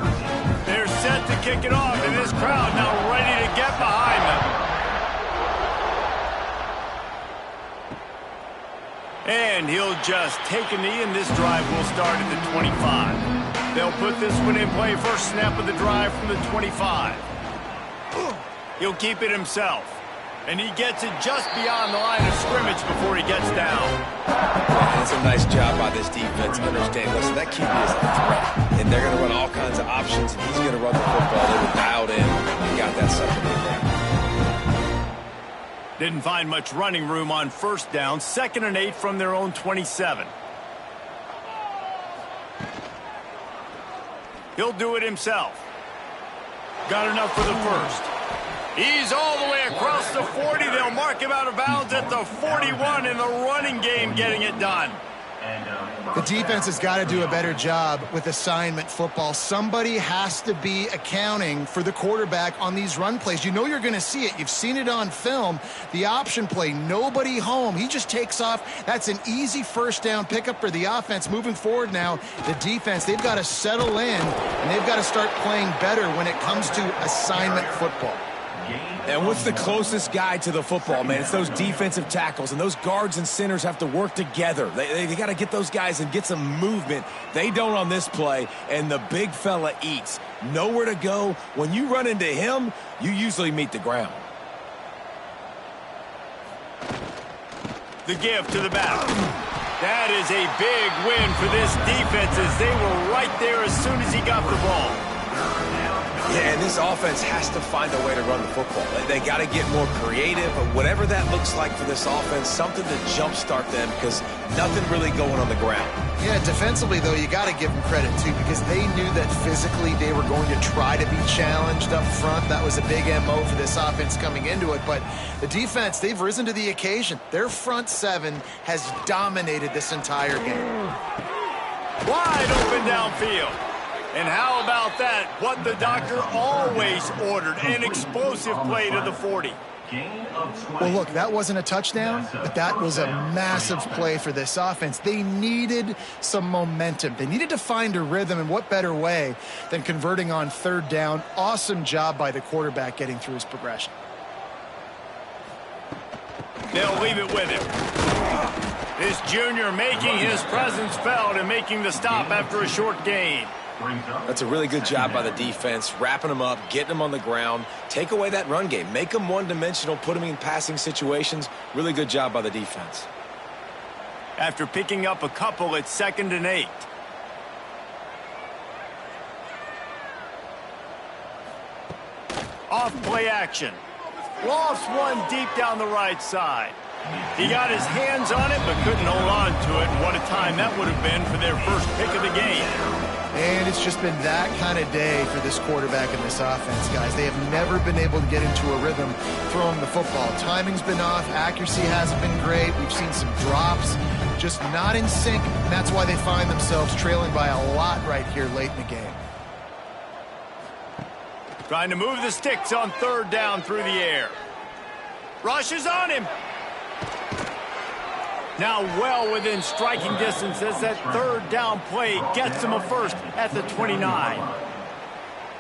They're set to kick it off, and this crowd now ready to get behind them. And he'll just take a knee, and this drive will start at the 25. They'll put this one in play first snap of the drive from the 25. He'll keep it himself. And he gets it just beyond the line of scrimmage before he gets down. That's a nice job by this defense. Understand, listen, that QB is a threat. And they're going to run all kinds of options, and he's going to run the football. They were dialed in and got that sucker to the ground. Didn't find much running room on first down. 2nd and 8 from their own 27. He'll do it himself. Got enough for the first. He's all the way across the 40. They'll mark him out of bounds at the 41 in the running game getting it done. The defense has got to do a better job with assignment football. Somebody has to be accounting for the quarterback on these run plays. You know you're going to see it. You've seen it on film. The option play, nobody home. He just takes off. That's an easy first down pickup for the offense. Moving forward now, the defense, they've got to settle in, and they've got to start playing better when it comes to assignment football. And what's the closest guy to the football, man? It's those defensive tackles, and those guards and centers have to work together. They got to get those guys and get some movement. They don't on this play, and the big fella eats. Nowhere to go. When you run into him, you usually meet the ground. The give to the back. That is a big win for this defense as they were right there as soon as he got the ball. Yeah, and this offense has to find a way to run the football. They got to get more creative, but whatever that looks like for this offense, something to jumpstart them because nothing really going on the ground. Yeah, defensively, though, you got to give them credit, too, because they knew that physically they were going to try to be challenged up front. That was a big MO for this offense coming into it. But the defense, they've risen to the occasion. Their front seven has dominated this entire game. Wide open downfield. And how about that? What the doctor always ordered, an explosive play to the 40. Well, look, that wasn't a touchdown, but that was a massive play for this offense. They needed some momentum. They needed to find a rhythm, and what better way than converting on third down? Awesome job by the quarterback getting through his progression. They'll leave it with him. This junior making his presence felt and making the stop after a short gain. That's a really good job by the defense, wrapping them up, getting them on the ground, take away that run game, make them one-dimensional, put them in passing situations. Really good job by the defense. After picking up a couple, it's 2nd and 8. Off play action. Lost one deep down the right side. He got his hands on it, but couldn't hold on to it. And what a time that would have been for their first pick of the game. And it's just been that kind of day for this quarterback and this offense, guys. They have never been able to get into a rhythm throwing the football. Timing's been off. Accuracy hasn't been great. We've seen some drops, just not in sync. And that's why they find themselves trailing by a lot right here late in the game. Trying to move the sticks on third down through the air. Rushes on him. Now well within striking distance as that third down play gets him a first at the 29.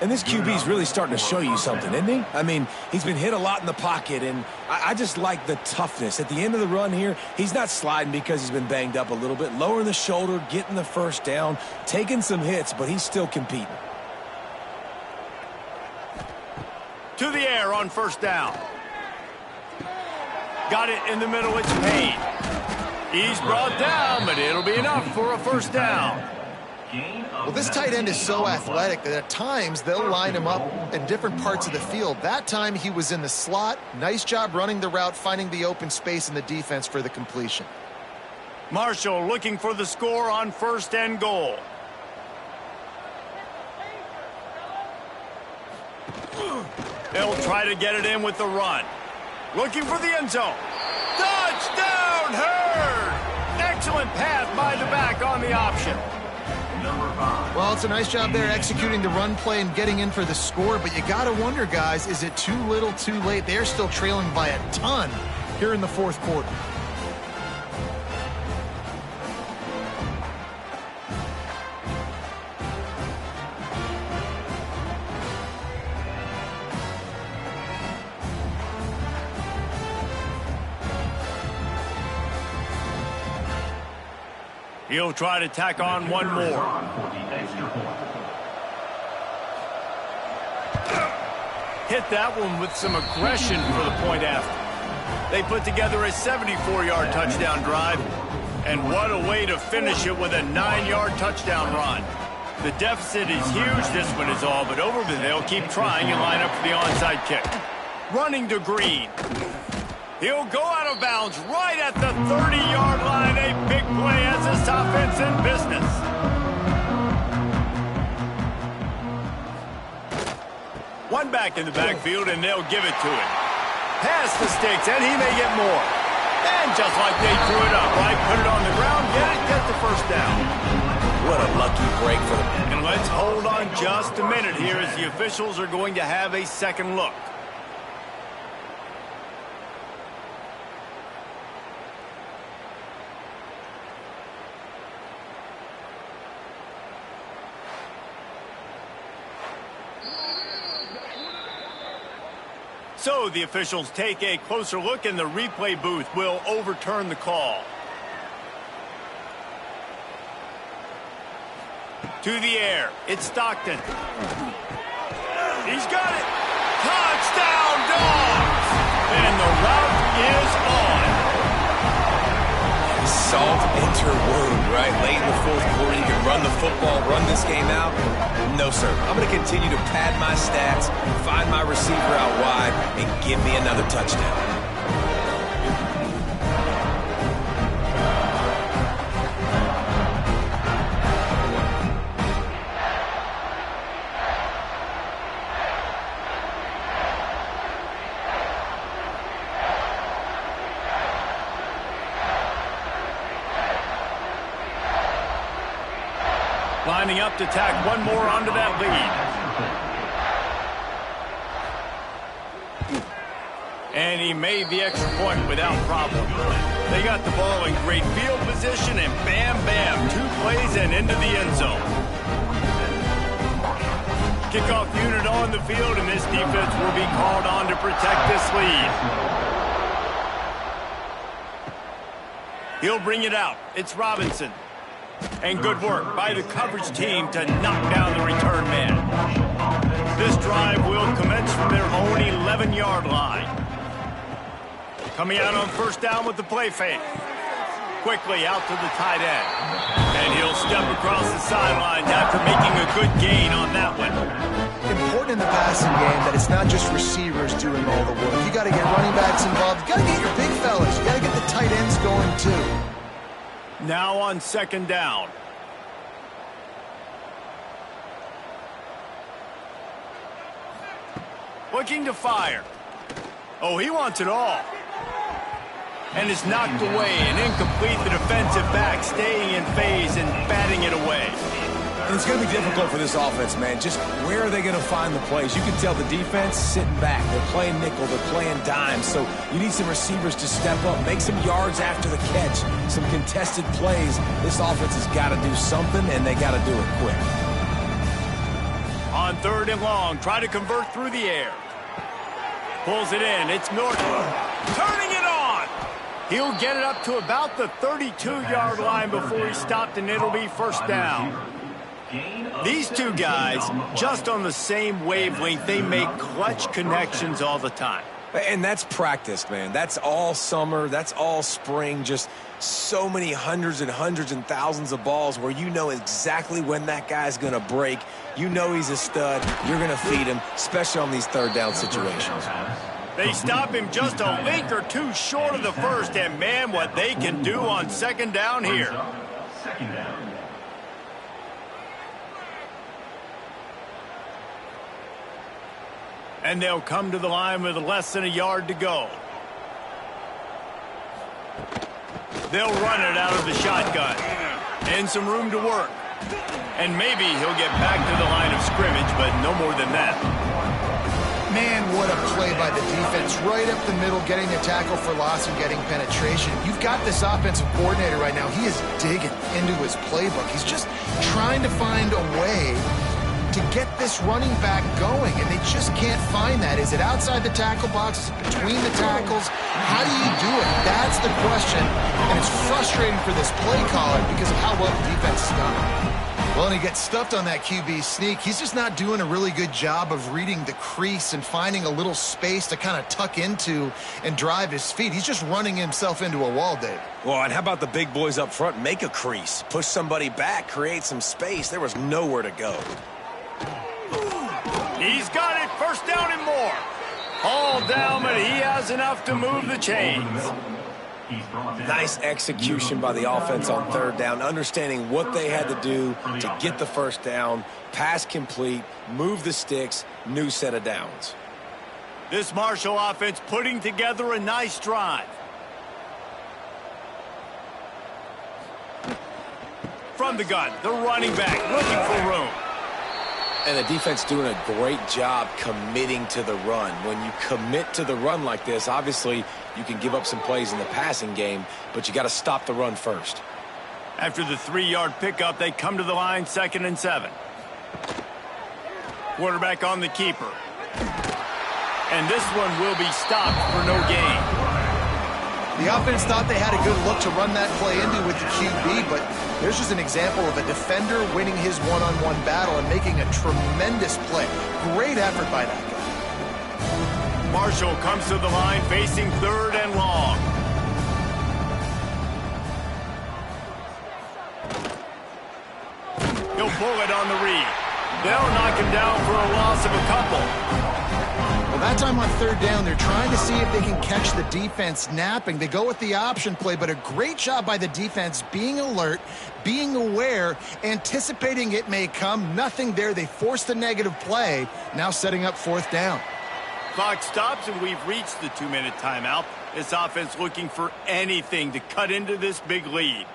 And this QB's really starting to show you something, isn't he? I mean, he's been hit a lot in the pocket, and I just like the toughness. At the end of the run here, he's not sliding because he's been banged up a little bit. Lowering the shoulder, getting the first down, taking some hits, but he's still competing. To the air on first down. Got it in the middle, it's Payne. He's brought down, but it'll be enough for a first down. Well, this tight end is so athletic that at times they'll line him up in different parts of the field. That time he was in the slot. Nice job running the route, finding the open space in the defense for the completion. Marshall looking for the score on 1st and goal. They'll try to get it in with the run. Looking for the end zone. Touchdown, Hurd! Excellent pass by the back on the option. Well, it's a nice job there executing the run play and getting in for the score, but you got to wonder, guys, is it too little too late? They're still trailing by a ton here in the fourth quarter. He'll try to tack on one more. Hit that one with some aggression for the point after. They put together a 74-yard touchdown drive, and what a way to finish it with a 9-yard touchdown run. The deficit is huge, this one is all but over, but they'll keep trying and line up for the onside kick. Running to Green. He'll go out of bounds right at the 30-yard line. A big play as this offense in business. One back in the backfield, and they'll give it to him. Past the sticks, and he may get more. And just like they threw it up, right? Put it on the ground, get the first down. What a lucky break for them. And let's hold on just a minute here as the officials are going to have a second look. So the officials take a closer look, and the replay booth will overturn the call. To the air, it's Stockton. He's got it. Touchdown, Dogs! And the route is on. Salt enter wound, right? Late in the fourth quarter, you can run the football, run this game out. No, sir. I'm going to continue to pad my stats, find my receiver out wide, and give me another touchdown. lining up to tack one more onto that lead. And he made the extra point without problem. They got the ball in great field position, and bam, bam, 2 plays and into the end zone. Kickoff unit on the field, and this defense will be called on to protect this lead. He'll bring it out. It's Robinson. And good work by the coverage team to knock down the return man. This drive will commence from their own 11-yard line. Coming out on first down with the play fake. Quickly out to the tight end. And he'll step across the sidelines after making a good gain on that one. Important in the passing game that it's not just receivers doing all the work. You got to get running backs involved. You got to get your big fellas. You got to get the tight ends going too. Now on second down. Looking to fire. Oh, he wants it all. And it's knocked away and incomplete. The defensive back staying in phase and batting it away. And it's going to be difficult for this offense, man. Just where are they going to find the plays? You can tell the defense sitting back. They're playing nickel. They're playing dime. So you need some receivers to step up, make some yards after the catch, some contested plays. This offense has got to do something, and they got to do it quick. On third and long, try to convert through the air. Pulls it in. It's Norton. Turning it on. He'll get it up to about the 32-yard line before he stopped, and it'll be first down. These two guys, just on the same wavelength, they make clutch connections all the time. And that's practice, man. That's all summer. That's all spring. Just so many hundreds and thousands of balls where you know exactly when that guy's going to break. You know he's a stud. You're going to feed him, especially on these third down situations. They stop him just a link or two short of the first, and man, what they can do on second down here. Second down. And they'll come to the line with less than a yard to go. They'll run it out of the shotgun. And some room to work. And maybe he'll get back to the line of scrimmage, but no more than that. Man, what a play by the defense. Right up the middle, getting the tackle for loss and getting penetration. You've got this offensive coordinator right now. He is digging into his playbook. He's just trying to find a way to get this running back going, and they just can't find that. Is it outside the tackle box? Is it between the tackles? How do you do it? That's the question, and it's frustrating for this play caller because of how well the defense has done. Well, and he gets stuffed on that QB sneak. He's just not doing a really good job of reading the crease and finding a little space to kind of tuck into and drive his feet. He's just running himself into a wall, Dave. Well, and how about the big boys up front? Make a crease. Push somebody back. Create some space. There was nowhere to go. He's got it, first down and more. All down, but he has enough to move the chains. Nice execution by the offense on third down, understanding what they had to do to get the first down, pass complete, move the sticks, new set of downs. This Marshall offense putting together a nice drive. From the gun, the running back looking for room. And the defense doing a great job committing to the run. When you commit to the run like this, obviously you can give up some plays in the passing game, but you got to stop the run first. After the 3-yard pickup, they come to the line, 2nd and 7. Quarterback on the keeper. And this one will be stopped for no gain. The offense thought they had a good look to run that play into with the QB, but there's just an example of a defender winning his one-on-one battle and making a tremendous play. Great effort by that guy. Marshall comes to the line facing 3rd and long. He'll pull it on the read. They'll knock him down for a loss of a couple. Well, that time on 3rd down, they're trying to see if they can catch the defense napping. They go with the option play, but a great job by the defense being alert, being aware, anticipating it may come. Nothing there. They forced the negative play, now setting up 4th down. Clock stops, and we've reached the 2-minute timeout. This offense looking for anything to cut into this big lead.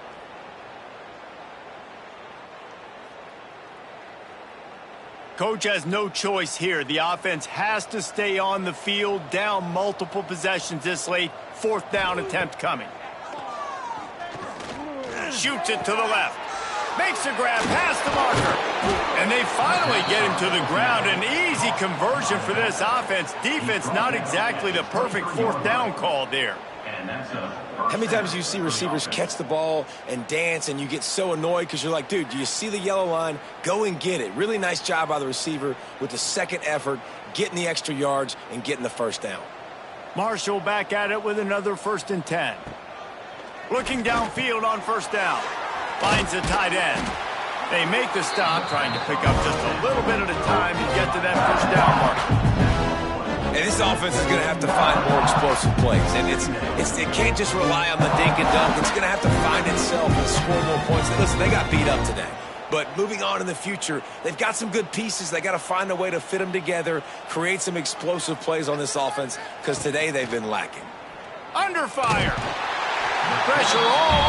Coach has no choice here. The offense has to stay on the field, down multiple possessions this late. 4th down attempt coming. Shoots it to the left. Makes a grab past the marker. And they finally get him to the ground. An easy conversion for this offense. Defense not exactly the perfect 4th down call there. How many times do you see receivers catch the ball and dance and you get so annoyed because you're like, dude, do you see the yellow line? Go and get it. Really nice job by the receiver with the second effort, getting the extra yards and getting the 1st down. Marshall back at it with another 1st and 10. Looking downfield on 1st down. Finds the tight end. They make the stop, trying to pick up just a little bit at a time and get to that 1st down mark. And this offense is going to have to find more explosive plays. And it can't just rely on the dink and dunk. It's going to have to find itself and score more points. Listen, they got beat up today. But moving on in the future, they've got some good pieces. They got to find a way to fit them together, create some explosive plays on this offense, because today they've been lacking. Under fire. Pressure all